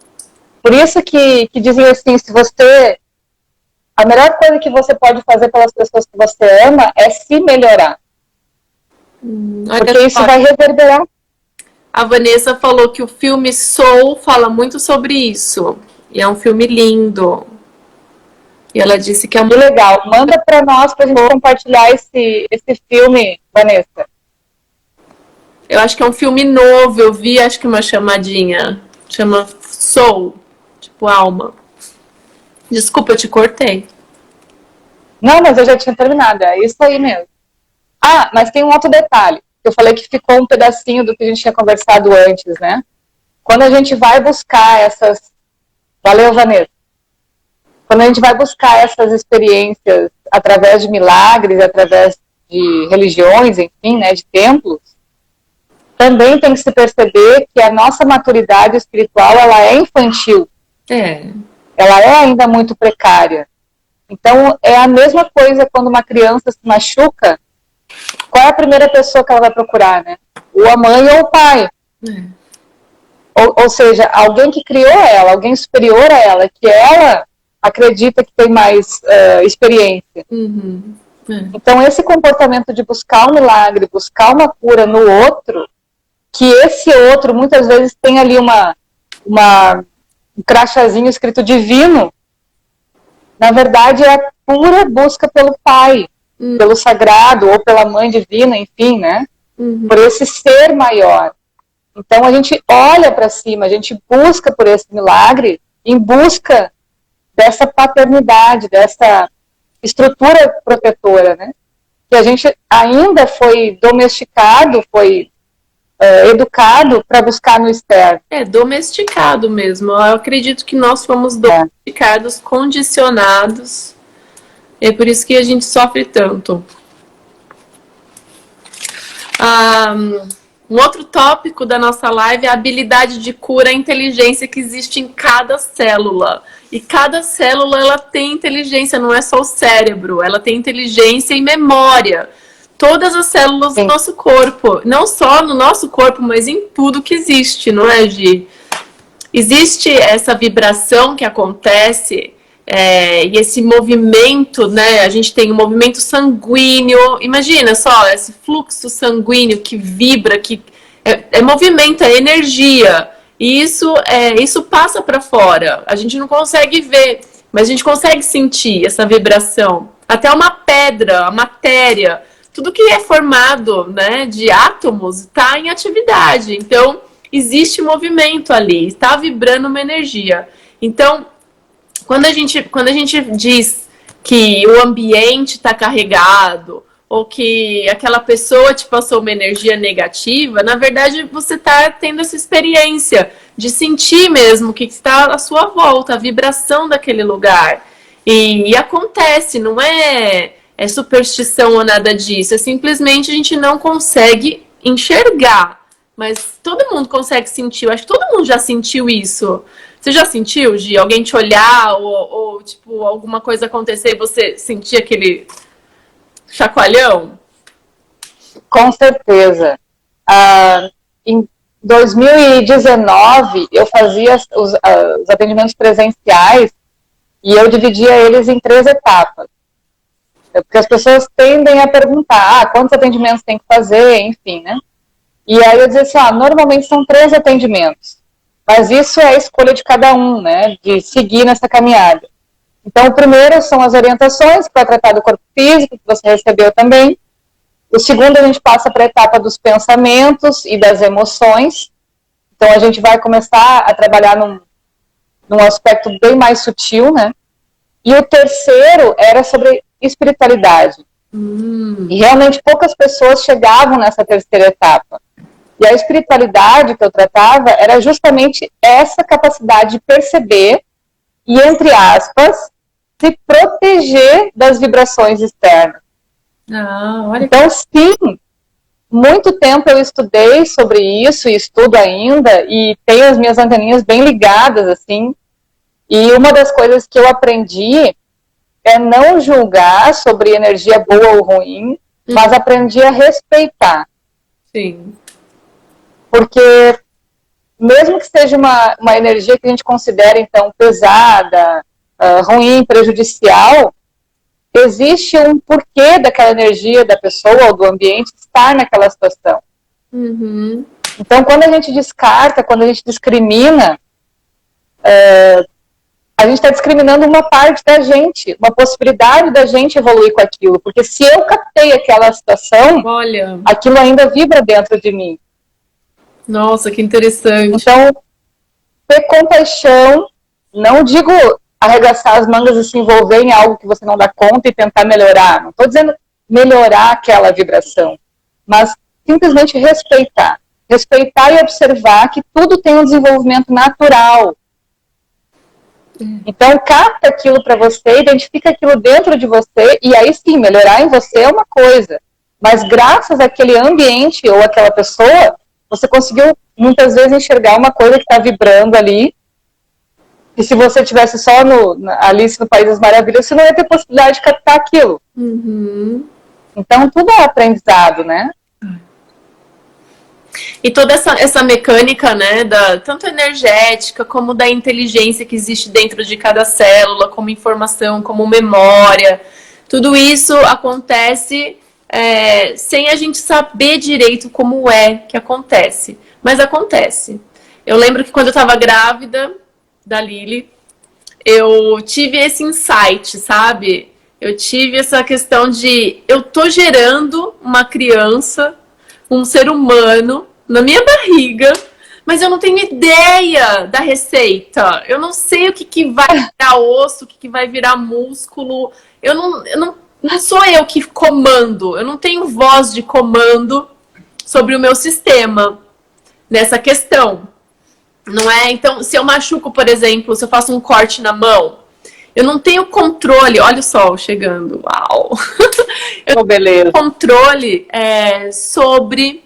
Por isso que dizem assim, se você... A melhor coisa que você pode fazer pelas pessoas que você ama é se melhorar. Porque isso vai reverberar. A Vanessa falou que o filme Soul fala muito sobre isso. E é um filme lindo. E ela disse que é muito legal. Manda para nós pra gente compartilhar esse filme, Vanessa. Eu acho que é um filme novo. Eu vi, acho que uma chamadinha. Chama Soul. Tipo alma. Desculpa, eu te cortei. Não, mas eu já tinha terminado. É isso aí mesmo. Ah, mas tem um outro detalhe. Eu falei que ficou um pedacinho do que a gente tinha conversado antes, né? Quando a gente vai buscar essas... Valeu, Vanessa. Quando a gente vai buscar essas experiências através de milagres, através de religiões, enfim, né, de templos, também tem que se perceber que a nossa maturidade espiritual, ela é infantil. Ela é ainda muito precária. Então, é a mesma coisa quando uma criança se machuca, qual é a primeira pessoa que ela vai procurar, né? Ou a mãe ou o pai. Ou seja, alguém que criou ela, alguém superior a ela, que ela acredita que tem mais experiência. Então, esse comportamento de buscar um milagre, buscar uma cura no outro, que esse outro, muitas vezes, tem ali um crachazinho escrito divino, na verdade, é a pura busca pelo pai, pelo sagrado, ou pela mãe divina, enfim, né? Por esse ser maior. Então, a gente olha para cima, a gente busca por esse milagre, em busca dessa paternidade, dessa estrutura protetora, né? Que a gente ainda foi domesticado, foi educado para buscar no externo. Domesticado mesmo. Eu acredito que nós fomos domesticados, condicionados. É por isso que a gente sofre tanto. Um outro tópico da nossa live é a habilidade de cura, a inteligência que existe em cada célula. E cada célula, ela tem inteligência, não é só o cérebro. Ela tem inteligência e memória. Todas as células do nosso corpo. Não só no nosso corpo, mas em tudo que existe, não é, Gi? Existe essa vibração que acontece... e esse movimento, né? A gente tem um movimento sanguíneo. Imagina só, esse fluxo sanguíneo que vibra, que é movimento, é energia. E isso passa para fora. A gente não consegue ver, mas a gente consegue sentir essa vibração. Até uma pedra, a matéria, tudo que é formado, né, de átomos está em atividade. Então, existe movimento ali, está vibrando uma energia. Então, quando a gente diz que o ambiente está carregado, ou que aquela pessoa te passou uma energia negativa, na verdade você está tendo essa experiência de sentir mesmo o que está à sua volta, a vibração daquele lugar. E acontece, não é superstição ou nada disso, é simplesmente a gente não consegue enxergar. Mas todo mundo consegue sentir, eu acho que todo mundo já sentiu isso. Você já sentiu, Gi? Alguém te olhar ou tipo, alguma coisa acontecer e você sentir aquele chacoalhão? Com certeza. Em 2019, eu fazia os atendimentos presenciais e eu dividia eles em 3 etapas. Porque as pessoas tendem a perguntar, quantos atendimentos tem que fazer, enfim, né? E aí eu dizia assim, normalmente são 3 atendimentos. Mas isso é a escolha de cada um, né? De seguir nessa caminhada. Então, o primeiro são as orientações para tratar do corpo físico, que você recebeu também. O segundo, a gente passa para a etapa dos pensamentos e das emoções. Então, a gente vai começar a trabalhar num aspecto bem mais sutil, né? E o terceiro era sobre espiritualidade. E realmente poucas pessoas chegavam nessa terceira etapa. E a espiritualidade que eu tratava era justamente essa capacidade de perceber e, entre aspas, se proteger das vibrações externas. Então, sim, muito tempo eu estudei sobre isso e estudo ainda e tenho as minhas anteninhas bem ligadas, assim. E uma das coisas que eu aprendi é não julgar sobre energia boa ou ruim, mas aprendi a respeitar. Sim. Porque mesmo que seja uma energia que a gente considera, então, pesada, ruim, prejudicial, existe um porquê daquela energia da pessoa ou do ambiente estar naquela situação. Então, quando a gente descarta, quando a gente discrimina, a gente está discriminando uma parte da gente, uma possibilidade da gente evoluir com aquilo. Porque se eu captei aquela situação, aquilo ainda vibra dentro de mim. Nossa, que interessante. Então, ter compaixão, não digo arregaçar as mangas e se envolver em algo que você não dá conta e tentar melhorar. Não estou dizendo melhorar aquela vibração, mas simplesmente respeitar. Respeitar e observar que tudo tem um desenvolvimento natural. Então, capta aquilo para você, identifica aquilo dentro de você, e aí sim, melhorar em você é uma coisa. Mas graças àquele ambiente ou àquela pessoa, você conseguiu muitas vezes enxergar uma coisa que está vibrando ali. E se você estivesse só na Alice no País das Maravilhas, você não ia ter possibilidade de captar aquilo. Então, tudo é aprendizado, né? E toda essa mecânica, né, tanto energética como da inteligência que existe dentro de cada célula, como informação, como memória, tudo isso acontece sem a gente saber direito como é que acontece. Mas acontece. Eu lembro que quando eu estava grávida da Lili, eu tive esse insight, sabe? Eu tive essa questão de eu tô gerando uma criança, um ser humano na minha barriga, mas eu não tenho ideia da receita. Eu não sei o que vai virar osso, o que vai virar músculo. Não sou eu que comando. Eu não tenho voz de comando sobre o meu sistema nessa questão. Não é? Então, se eu machuco, por exemplo, se eu faço um corte na mão, eu não tenho controle. Olha o sol chegando. Uau! Eu não tenho controle sobre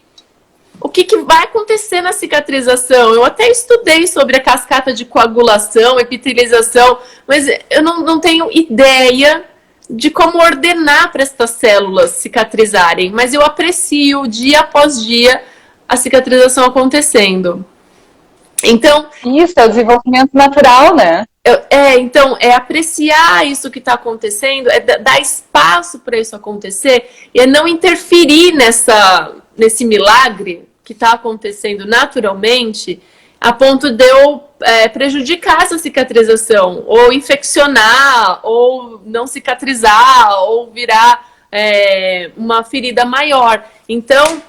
o que vai acontecer na cicatrização. Eu até estudei sobre a cascata de coagulação, epitelização, mas eu não tenho ideia de como ordenar para estas células cicatrizarem. Mas eu aprecio dia após dia a cicatrização acontecendo. Então, isso é o desenvolvimento natural, né? Então, é apreciar isso que está acontecendo, é dar espaço para isso acontecer e é não interferir nesse milagre que está acontecendo naturalmente a ponto de eu prejudicar essa cicatrização, ou infeccionar, ou não cicatrizar, ou virar uma ferida maior. Então,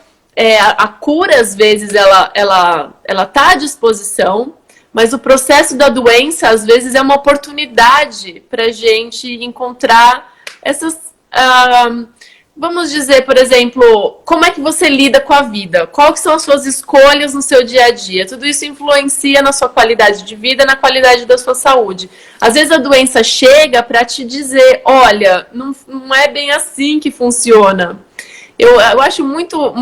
a cura, às vezes, ela tá à disposição, mas o processo da doença, às vezes, é uma oportunidade para a gente encontrar vamos dizer, por exemplo, como é que você lida com a vida? Quais são as suas escolhas no seu dia a dia? Tudo isso influencia na sua qualidade de vida, na qualidade da sua saúde. Às vezes a doença chega para te dizer, olha, não é bem assim que funciona. Eu acho muito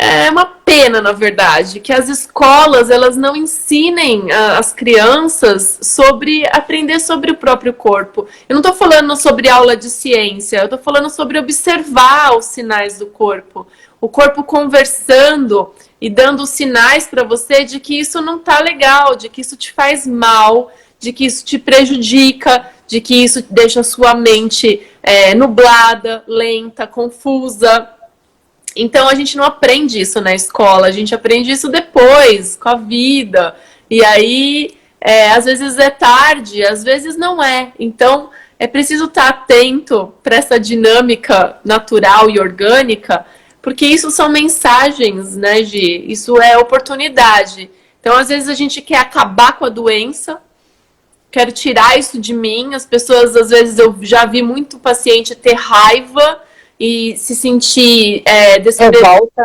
é uma pena, na verdade, que as escolas elas não ensinem as crianças sobre aprender sobre o próprio corpo. Eu não estou falando sobre aula de ciência, eu estou falando sobre observar os sinais do corpo. O corpo conversando e dando sinais para você de que isso não está legal, de que isso te faz mal, de que isso te prejudica, de que isso deixa a sua mente nublada, lenta, confusa. Então a gente não aprende isso na escola, a gente aprende isso depois, com a vida. E aí, às vezes é tarde, às vezes não é. Então é preciso estar atento para essa dinâmica natural e orgânica, porque isso são mensagens, né, Gi? Isso é oportunidade. Então às vezes a gente quer acabar com a doença, quero tirar isso de mim. As pessoas, às vezes, eu já vi muito paciente ter raiva e se sentir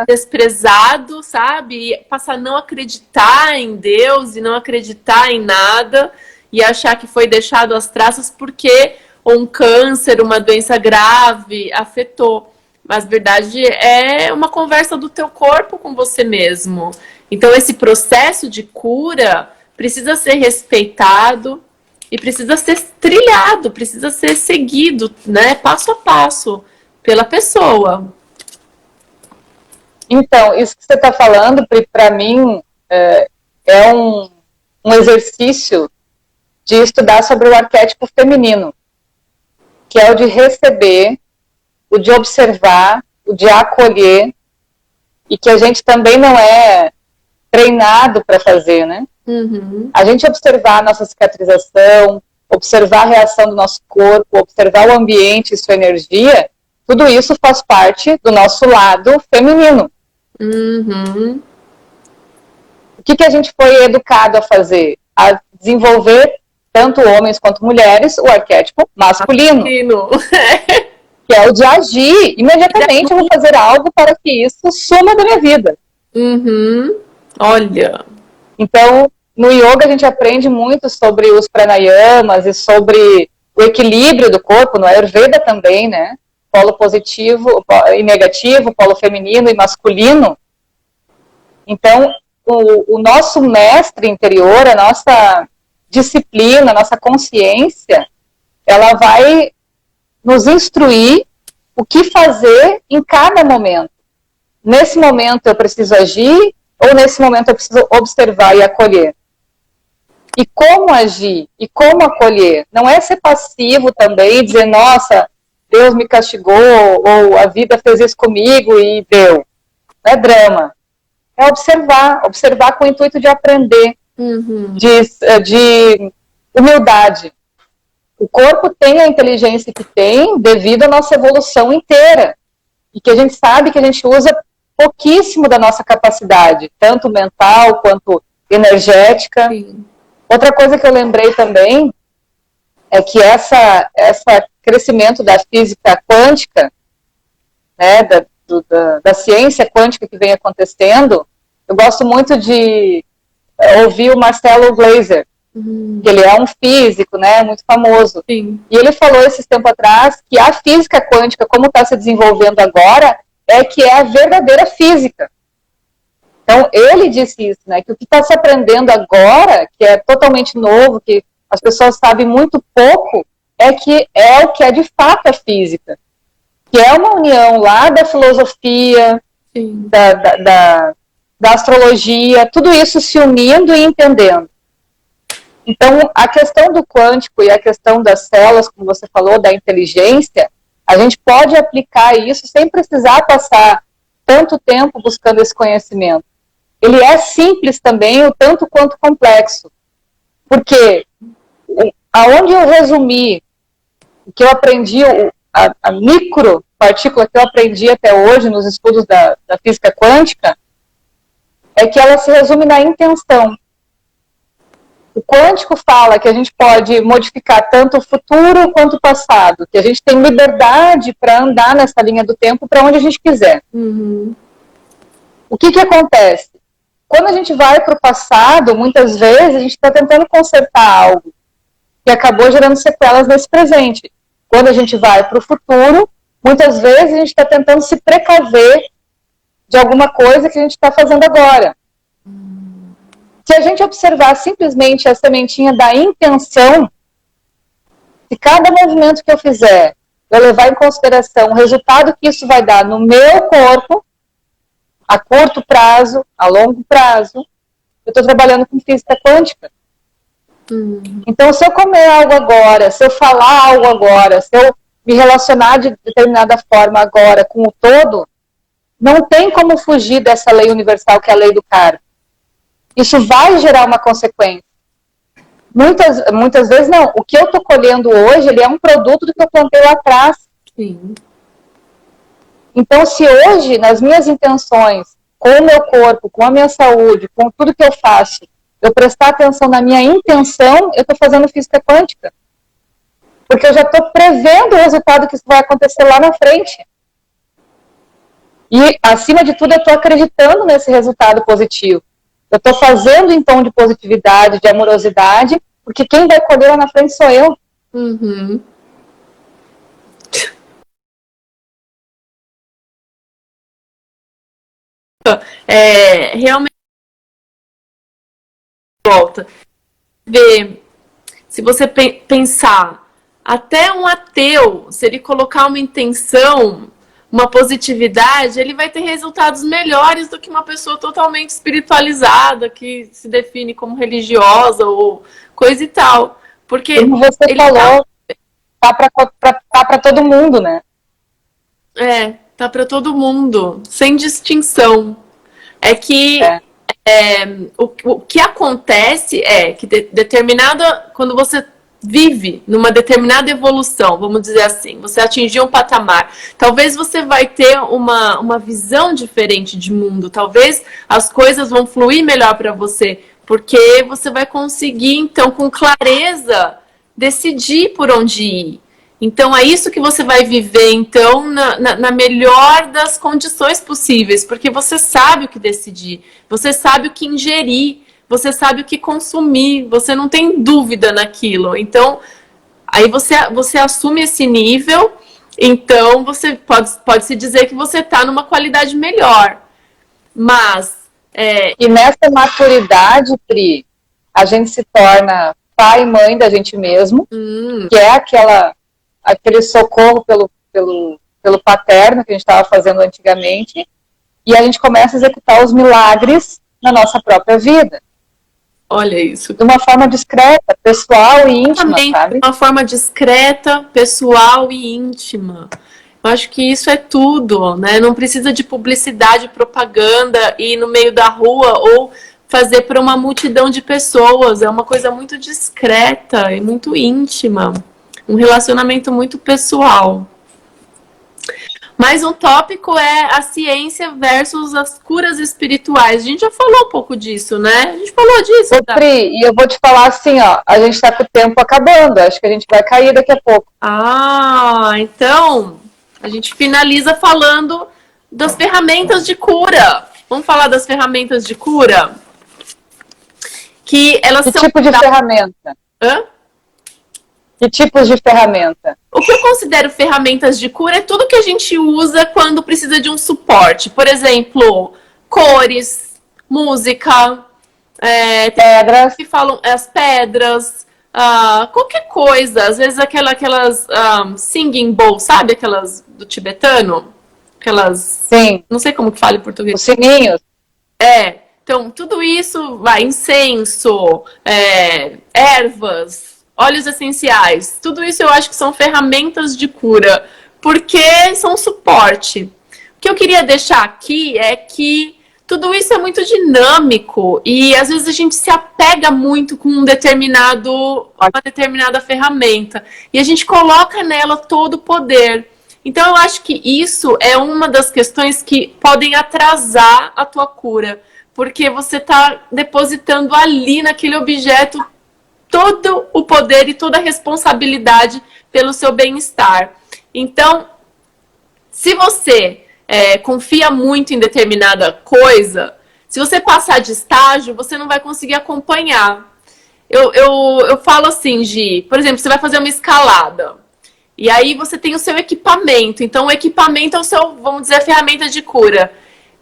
desprezado, sabe? E passar a não acreditar em Deus e não acreditar em nada e achar que foi deixado às traças porque um câncer, uma doença grave afetou. Mas, na verdade, é uma conversa do teu corpo com você mesmo. Então, esse processo de cura precisa ser respeitado e precisa ser trilhado, precisa ser seguido, né? Passo a passo. Pela pessoa. Então, isso que você está falando, para mim, é um exercício de estudar sobre o arquétipo feminino, que é o de receber, o de observar, o de acolher, e que a gente também não é treinado para fazer, né? Uhum. A gente observar a nossa cicatrização, observar a reação do nosso corpo, observar o ambiente e sua energia, tudo isso faz parte do nosso lado feminino. Uhum. O que a gente foi educado a fazer? A desenvolver, tanto homens quanto mulheres, o arquétipo masculino. Que é o de agir. Imediatamente eu vou fazer algo para que isso suma da minha vida. Uhum. Olha. Então, no yoga a gente aprende muito sobre os pranayamas e sobre o equilíbrio do corpo, no Ayurveda também, né? Polo positivo e negativo, polo feminino e masculino. Então, o nosso mestre interior, a nossa disciplina, a nossa consciência, ela vai nos instruir o que fazer em cada momento. Nesse momento eu preciso agir, ou nesse momento eu preciso observar e acolher. E como agir, e como acolher. Não é ser passivo também e dizer, nossa, Deus me castigou, ou a vida fez isso comigo e deu. Não é drama. É observar com o intuito de aprender, de humildade. O corpo tem a inteligência que tem devido à nossa evolução inteira. E que a gente sabe que a gente usa pouquíssimo da nossa capacidade, tanto mental quanto energética. Sim. Outra coisa que eu lembrei também é que essa crescimento da física quântica, né, da ciência quântica que vem acontecendo, eu gosto muito de ouvir o Marcelo Glaser, que ele é um físico, né, muito famoso. Sim. E ele falou esses tempos atrás que a física quântica, como está se desenvolvendo agora, que é a verdadeira física. Então, ele disse isso, né, que o que está se aprendendo agora, que é totalmente novo, que as pessoas sabem muito pouco, que é o que é de fato a física, que é uma união lá da filosofia, da astrologia, tudo isso se unindo e entendendo. Então, a questão do quântico e a questão das células, como você falou, da inteligência, a gente pode aplicar isso sem precisar passar tanto tempo buscando esse conhecimento. Ele é simples também, o tanto quanto complexo. Porque aonde eu resumi o que eu aprendi, a micropartícula que eu aprendi até hoje nos estudos da física quântica, é que ela se resume na intenção. O quântico fala que a gente pode modificar tanto o futuro quanto o passado, que a gente tem liberdade para andar nessa linha do tempo para onde a gente quiser. Uhum. O que acontece? Quando a gente vai para o passado, muitas vezes a gente está tentando consertar algo que acabou gerando sequelas nesse presente. Quando a gente vai para o futuro, muitas vezes a gente está tentando se precaver de alguma coisa que a gente está fazendo agora. Se a gente observar simplesmente a sementinha da intenção, se cada movimento que eu fizer, eu levar em consideração o resultado que isso vai dar no meu corpo, a curto prazo, a longo prazo, eu estou trabalhando com física quântica. Então, se eu comer algo agora, se eu falar algo agora, se eu me relacionar de determinada forma agora com o todo, não tem como fugir dessa lei universal que é a lei do karma. Isso vai gerar uma consequência. Muitas vezes não. O que eu estou colhendo hoje, ele é um produto do que eu plantei lá atrás. Sim. Então, se hoje, nas minhas intenções, com o meu corpo, com a minha saúde, com tudo que eu faço, eu prestar atenção na minha intenção, eu estou fazendo física quântica. Porque eu já estou prevendo o resultado que isso vai acontecer lá na frente. E, acima de tudo, eu estou acreditando nesse resultado positivo. Eu estou fazendo em tom de positividade, de amorosidade, porque quem vai colher lá na frente sou eu. Uhum. Realmente volta. Ver, se você pensar, até um ateu, se ele colocar uma intenção, uma positividade, ele vai ter resultados melhores do que uma pessoa totalmente espiritualizada, que se define como religiosa ou coisa e tal. Porque como você falou, tá para todo mundo, né? Tá para todo mundo, sem distinção. É que o que acontece é que quando você vive numa determinada evolução, vamos dizer assim, você atingiu um patamar, talvez você vai ter uma visão diferente de mundo, talvez as coisas vão fluir melhor para você, porque você vai conseguir, então, com clareza, decidir por onde ir. Então, é isso que você vai viver, então, na melhor das condições possíveis, porque você sabe o que decidir, você sabe o que ingerir, você sabe o que consumir, você não tem dúvida naquilo. Então, aí você assume esse nível, então você pode-se dizer que você está numa qualidade melhor. Mas... E nessa maturidade, Pri, a gente se torna pai e mãe da gente mesmo, que é aquele socorro pelo paterno que a gente estava fazendo antigamente, e a gente começa a executar os milagres na nossa própria vida. Olha isso. De uma forma discreta, pessoal e íntima, sabe? De uma forma discreta, pessoal e íntima. Eu acho que isso é tudo, né? Não precisa de publicidade, propaganda, ir no meio da rua ou fazer para uma multidão de pessoas. É uma coisa muito discreta e muito íntima. Um relacionamento muito pessoal. Mais um tópico é a ciência versus as curas espirituais. A gente já falou um pouco disso, né? A gente falou disso. Ô, Pri, e eu vou te falar assim, ó, a gente tá com o tempo acabando, acho que a gente vai cair daqui a pouco. Então, a gente finaliza falando das ferramentas de cura. Vamos falar das ferramentas de cura? Que elas que são... tipo de ferramenta? Hã? Que tipos de ferramenta? O que eu considero ferramentas de cura é tudo que a gente usa quando precisa de um suporte. Por exemplo, cores, música, pedras. Que falam as pedras, qualquer coisa. Às vezes aquelas singing bowls, sabe? Aquelas do tibetano? Aquelas... Sim. Não sei como que fala em português. Os sininhos. Então, tudo isso vai, incenso, ervas, óleos essenciais, tudo isso eu acho que são ferramentas de cura, porque são suporte. O que eu queria deixar aqui é que tudo isso é muito dinâmico e às vezes a gente se apega muito com uma determinada ferramenta e a gente coloca nela todo o poder. Então eu acho que isso é uma das questões que podem atrasar a tua cura, porque você está depositando ali naquele objeto todo o poder e toda a responsabilidade pelo seu bem-estar. Então, se você confia muito em determinada coisa, se você passar de estágio, você não vai conseguir acompanhar. Eu falo assim, Gi, por exemplo, você vai fazer uma escalada. E aí você tem o seu equipamento. Então, o equipamento é o seu, vamos dizer, a ferramenta de cura.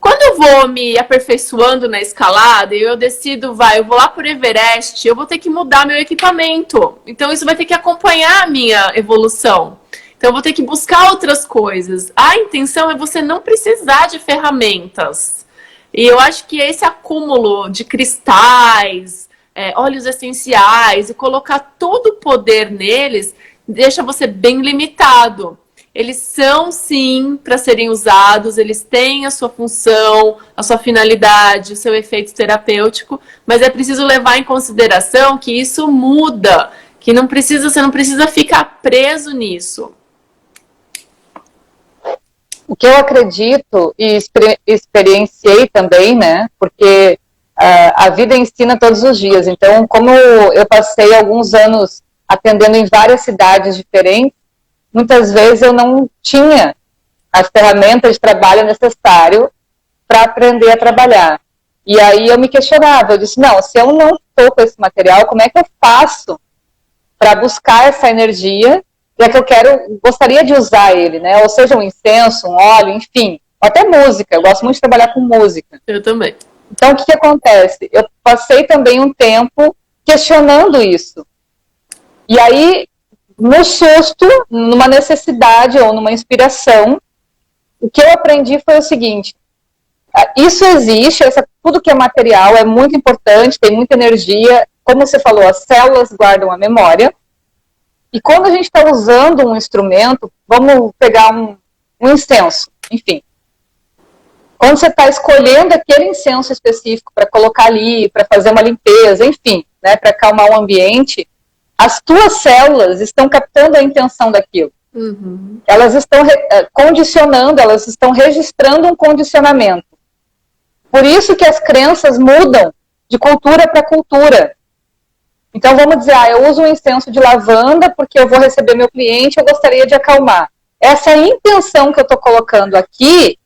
Quando eu vou me aperfeiçoando na escalada e eu decido, eu vou lá por Everest, eu vou ter que mudar meu equipamento. Então, isso vai ter que acompanhar a minha evolução. Então, eu vou ter que buscar outras coisas. A intenção é você não precisar de ferramentas. E eu acho que esse acúmulo de cristais, óleos essenciais, e colocar todo o poder neles, deixa você bem limitado. Eles são, sim, para serem usados, eles têm a sua função, a sua finalidade, o seu efeito terapêutico, mas é preciso levar em consideração que isso muda, que você não precisa ficar preso nisso. O que eu acredito e experienciei também, né, porque a vida ensina todos os dias, então como eu passei alguns anos atendendo em várias cidades diferentes, muitas vezes eu não tinha as ferramentas de trabalho necessário para aprender a trabalhar. E aí eu me questionava, eu disse, não, se eu não estou com esse material, como é que eu faço para buscar essa energia, já que gostaria de usar ele, né? Ou seja, um incenso, um óleo, enfim, ou até música, eu gosto muito de trabalhar com música. Eu também. Então, o que acontece? Eu passei também um tempo questionando isso. E aí, no susto, numa necessidade ou numa inspiração, o que eu aprendi foi o seguinte, isso existe, tudo que é material é muito importante, tem muita energia, como você falou, as células guardam a memória, e quando a gente está usando um instrumento, vamos pegar um incenso, enfim, quando você está escolhendo aquele incenso específico para colocar ali, para fazer uma limpeza, enfim, né, para acalmar o ambiente, as tuas células estão captando a intenção daquilo. Uhum. Elas estão condicionando, elas estão registrando um condicionamento. Por isso que as crenças mudam de cultura para cultura. Então vamos dizer, eu uso um incenso de lavanda porque eu vou receber meu cliente, eu gostaria de acalmar. Essa intenção que eu estou colocando aqui,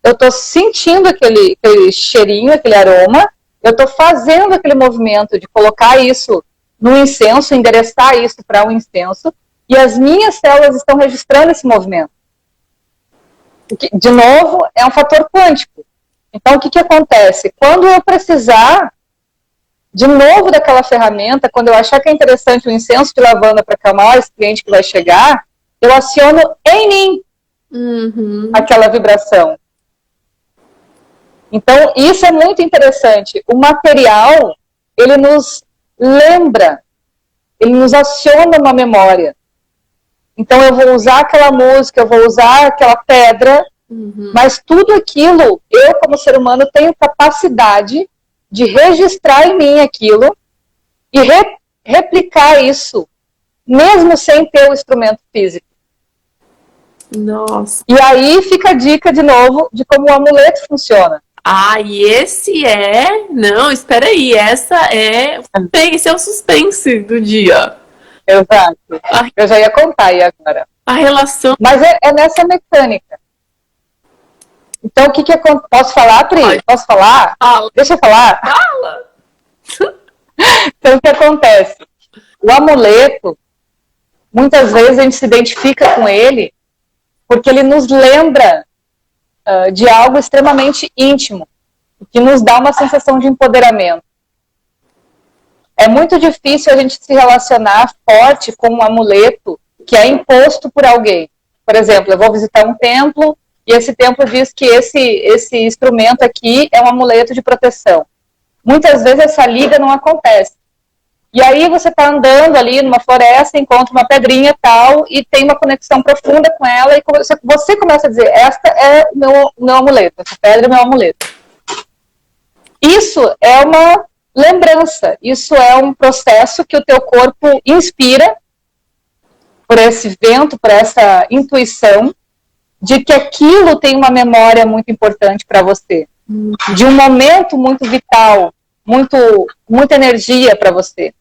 eu estou sentindo aquele cheirinho, aquele aroma, eu estou fazendo aquele movimento de colocar isso no incenso, endereçar isso para um incenso, e as minhas células estão registrando esse movimento. De novo, é um fator quântico. Então, o que acontece? Quando eu precisar, de novo, daquela ferramenta, quando eu achar que é interessante o incenso de lavanda para acalmar esse cliente que vai chegar, eu aciono em mim aquela vibração. Então, isso é muito interessante. O material, ele nos lembra, ele nos aciona uma memória. Então eu vou usar aquela música, eu vou usar aquela pedra, mas tudo aquilo, eu como ser humano tenho capacidade de registrar em mim aquilo e replicar isso, mesmo sem ter o instrumento físico. Nossa. E aí fica a dica de novo de como o amuleto funciona. E esse Não, espera aí, esse é o suspense do dia. Exato. Eu já ia contar aí agora. A relação... Mas é nessa mecânica. Então, o que acontece? Posso falar, Pri? Posso falar? Fala. Deixa eu falar. Fala! Então, o que acontece? O amuleto, muitas vezes a gente se identifica com ele porque ele nos lembra de algo extremamente íntimo, que nos dá uma sensação de empoderamento. É muito difícil a gente se relacionar forte com um amuleto que é imposto por alguém. Por exemplo, eu vou visitar um templo e esse templo diz que esse instrumento aqui é um amuleto de proteção. Muitas vezes essa liga não acontece. E aí você está andando ali numa floresta, encontra uma pedrinha tal e tem uma conexão profunda com ela e você começa a dizer, esta é o meu amuleto, essa pedra é meu amuleto. Isso é uma lembrança, isso é um processo que o teu corpo inspira por esse vento, por essa intuição de que aquilo tem uma memória muito importante para você, de um momento muito vital, muita energia para você.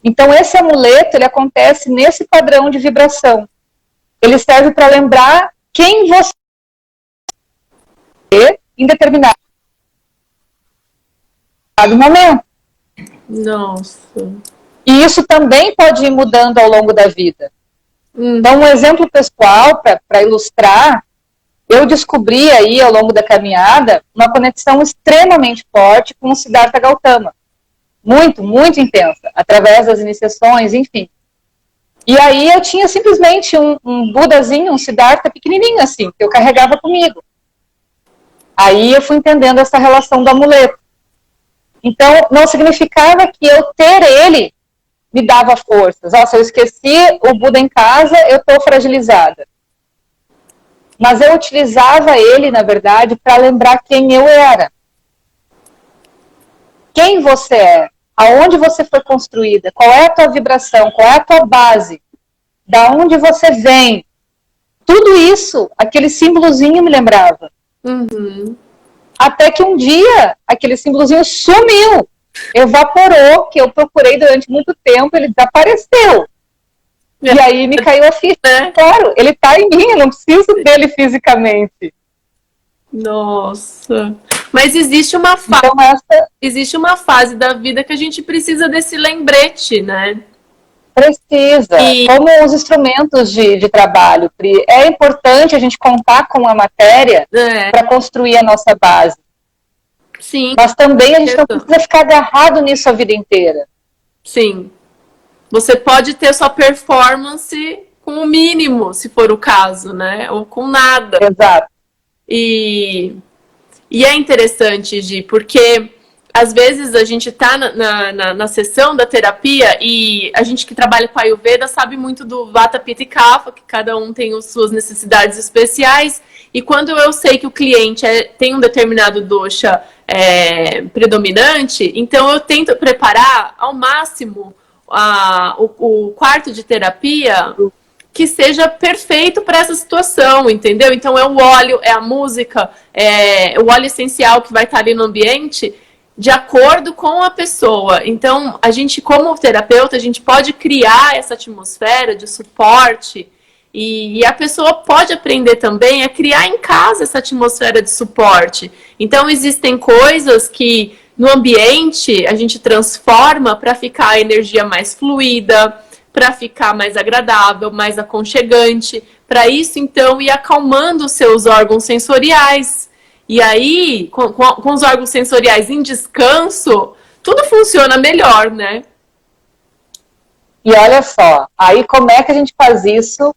Então, esse amuleto, ele acontece nesse padrão de vibração. Ele serve para lembrar quem você é em determinado momento. Nossa. E isso também pode ir mudando ao longo da vida. Então, um exemplo pessoal, para ilustrar, eu descobri aí, ao longo da caminhada, uma conexão extremamente forte com o Siddhartha Gautama. Muito, muito intensa, através das iniciações, enfim. E aí eu tinha simplesmente um Budazinho, um Siddhartha pequenininho assim, que eu carregava comigo. Aí eu fui entendendo essa relação do amuleto. Então, não significava que eu ter ele me dava forças. Se eu esqueci o Buda em casa, eu estou fragilizada. Mas eu utilizava ele, na verdade, para lembrar quem eu era. Quem você é, aonde você foi construída, qual é a tua vibração, qual é a tua base, da onde você vem. Tudo isso, aquele símbolozinho me lembrava. Até que um dia, aquele símbolozinho sumiu, evaporou, que eu procurei durante muito tempo, ele desapareceu. E aí me caiu a ficha. Claro, ele está em mim, eu não preciso dele fisicamente. Nossa. Mas existe uma fase, Então, existe uma fase da vida que a gente precisa desse lembrete, né? Precisa. Como os instrumentos de trabalho, Pri, é importante a gente contar com a matéria para construir a nossa base. Sim. Mas também a gente não precisa ficar agarrado nisso a vida inteira. Sim. Você pode ter sua performance com o mínimo, se for o caso, né? Ou com nada. Exato. E é interessante, Gi, porque às vezes a gente tá na sessão da terapia e a gente que trabalha com a Ayurveda sabe muito do Vata, Pitta e Kapha, que cada um tem as suas necessidades especiais. E quando eu sei que o cliente tem um determinado dosha predominante, então eu tento preparar ao máximo o quarto de terapia que seja perfeito para essa situação, entendeu? Então é o óleo, é a música, é o óleo essencial que vai estar ali no ambiente de acordo com a pessoa. Então, a gente, como terapeuta, a gente pode criar essa atmosfera de suporte e a pessoa pode aprender também a criar em casa essa atmosfera de suporte. Então, existem coisas que no ambiente a gente transforma para ficar a energia mais fluida, para ficar mais agradável, mais aconchegante. Para isso, então, ir acalmando os seus órgãos sensoriais. E aí, com os órgãos sensoriais em descanso, tudo funciona melhor, né? E olha só, aí como é que a gente faz isso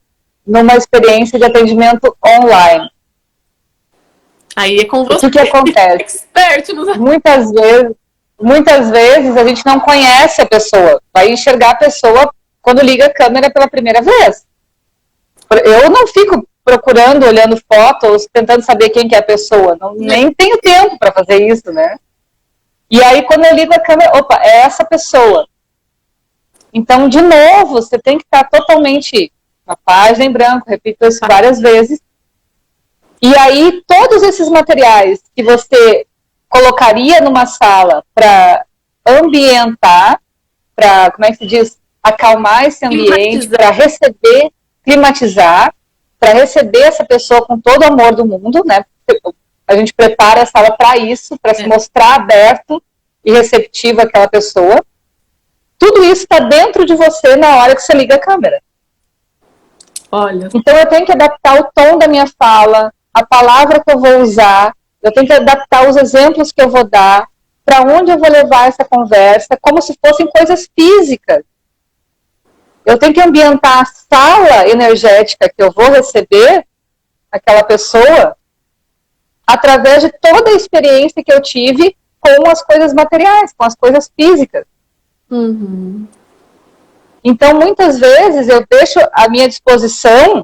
numa experiência de atendimento online? Aí é com você. O que acontece? Expert nos... Muitas vezes a gente não conhece a pessoa. Vai enxergar a pessoa quando liga a câmera pela primeira vez. Eu não fico procurando, olhando fotos, tentando saber quem que é a pessoa. Nem tenho tempo para fazer isso, né? E aí, quando eu ligo a câmera, opa, é essa pessoa. Então, de novo, você tem que estar totalmente na página em branco, repito isso várias vezes. E aí, todos esses materiais que você colocaria numa sala para ambientar, para, como é que se diz, acalmar esse ambiente, para receber, climatizar, para receber essa pessoa com todo o amor do mundo, né? A gente prepara a sala para isso, para se mostrar aberto e receptivo àquela pessoa. Tudo isso está dentro de você na hora que você liga a câmera. Olha. Então eu tenho que adaptar o tom da minha fala, a palavra que eu vou usar, eu tenho que adaptar os exemplos que eu vou dar, para onde eu vou levar essa conversa, como se fossem coisas físicas. Eu tenho que ambientar a sala energética que eu vou receber aquela pessoa através de toda a experiência que eu tive com as coisas materiais, com as coisas físicas. Uhum. Então, muitas vezes, eu deixo à minha disposição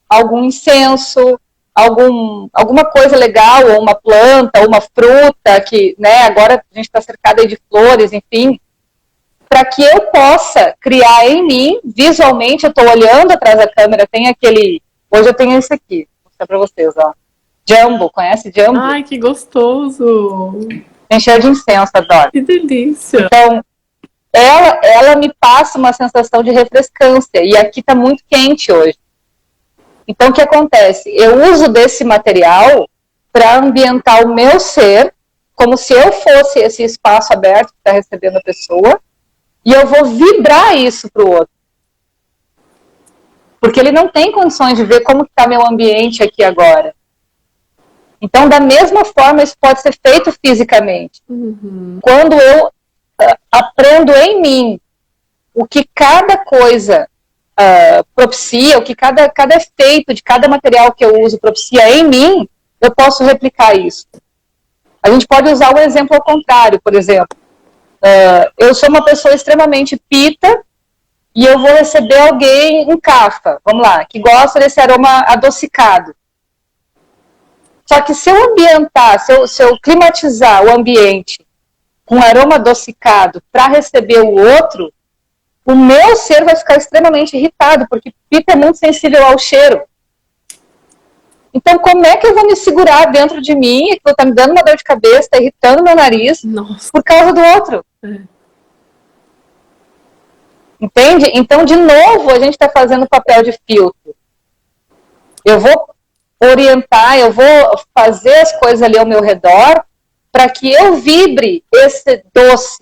algum incenso, alguma coisa legal, ou uma planta, ou uma fruta, que, né, agora a gente está cercado aí de flores, enfim, para que eu possa criar em mim, visualmente, eu estou olhando atrás da câmera, tem aquele, hoje eu tenho esse aqui, vou mostrar para vocês, ó, Jambo, conhece Jambo? Ai, que gostoso! Tem cheiro de incenso, adoro. Que delícia! Então, ela me passa uma sensação de refrescância, e aqui está muito quente hoje. Então, o que acontece? Eu uso desse material para ambientar o meu ser, como se eu fosse esse espaço aberto que está recebendo a pessoa, e eu vou vibrar isso para o outro. Porque ele não tem condições de ver como está meu ambiente aqui agora. Então, da mesma forma, isso pode ser feito fisicamente. Quando eu aprendo em mim o que cada coisa propicia, o que cada efeito de cada material que eu uso propicia em mim, eu posso replicar isso. A gente pode usar o exemplo ao contrário, por exemplo. Eu sou uma pessoa extremamente pita e eu vou receber alguém, um cafa, vamos lá, que gosta desse aroma adocicado. Só que se eu ambientar, se eu climatizar o ambiente com aroma adocicado para receber o outro, o meu ser vai ficar extremamente irritado, porque pita é muito sensível ao cheiro. Então, como é que eu vou me segurar dentro de mim, que está me dando uma dor de cabeça, está irritando meu nariz, por causa do outro? Entende? Então, de novo, a gente está fazendo o papel de filtro. Eu vou orientar, eu vou fazer as coisas ali ao meu redor para que eu vibre esse doce,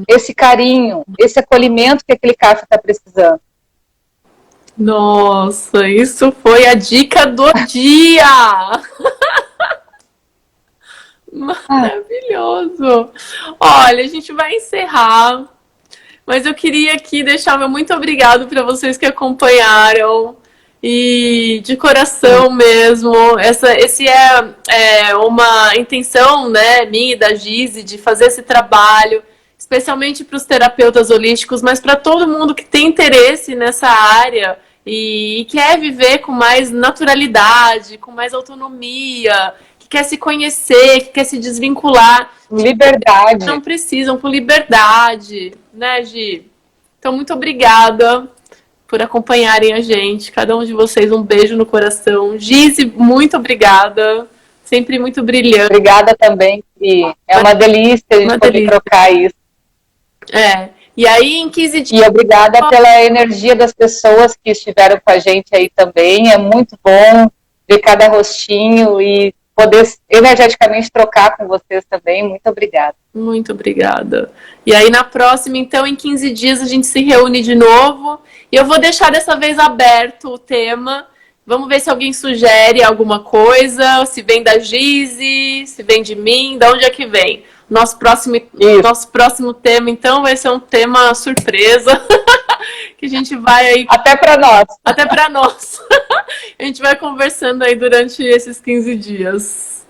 esse carinho, esse acolhimento que aquele café está precisando. Nossa, isso foi a dica do dia! Maravilhoso! Olha, a gente vai encerrar, mas eu queria aqui deixar meu muito obrigado para vocês que acompanharam. E de coração mesmo, esse é uma intenção, né, minha e da Gizi, de fazer esse trabalho, especialmente para os terapeutas holísticos, mas para todo mundo que tem interesse nessa área e quer viver com mais naturalidade, com mais autonomia, que quer se conhecer, que quer se desvincular. Liberdade. Não precisam, com liberdade, né, Gi? Então, muito obrigada por acompanharem a gente. Cada um de vocês, um beijo no coração. Gizi, muito obrigada. Sempre muito brilhante. Obrigada também. E é uma delícia a gente poder trocar isso. E aí, em 15 dias... E obrigada pela energia das pessoas que estiveram com a gente aí também. É muito bom ver cada rostinho e poder energeticamente trocar com vocês também. Muito obrigada. Muito obrigada. E aí, na próxima, então, em 15 dias, a gente se reúne de novo. E eu vou deixar dessa vez aberto o tema. Vamos ver se alguém sugere alguma coisa, se vem da Gizi, se vem de mim, de onde é que vem. Nosso próximo tema, então, vai ser um tema surpresa. Que a gente vai aí... Até para nós. Até para nós. A gente vai conversando aí durante esses 15 dias.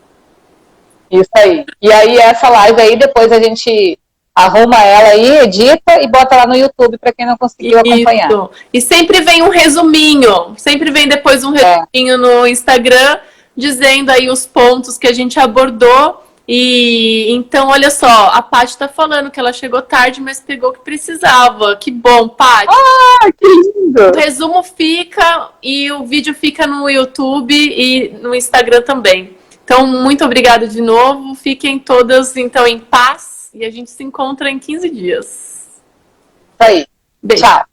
Isso aí. E aí, essa live aí, depois a gente arruma ela aí, edita e bota lá no YouTube para quem não conseguiu acompanhar. E sempre vem um resuminho. Sempre vem depois um resuminho no Instagram, dizendo aí os pontos que a gente abordou. E então, olha só, a Paty tá falando que ela chegou tarde, mas pegou o que precisava. Que bom, Paty. Ah, que lindo! O resumo fica e o vídeo fica no YouTube e no Instagram também. Então, muito obrigada de novo. Fiquem todas, então, em paz. E a gente se encontra em 15 dias. Isso aí. Beijo. Tchau.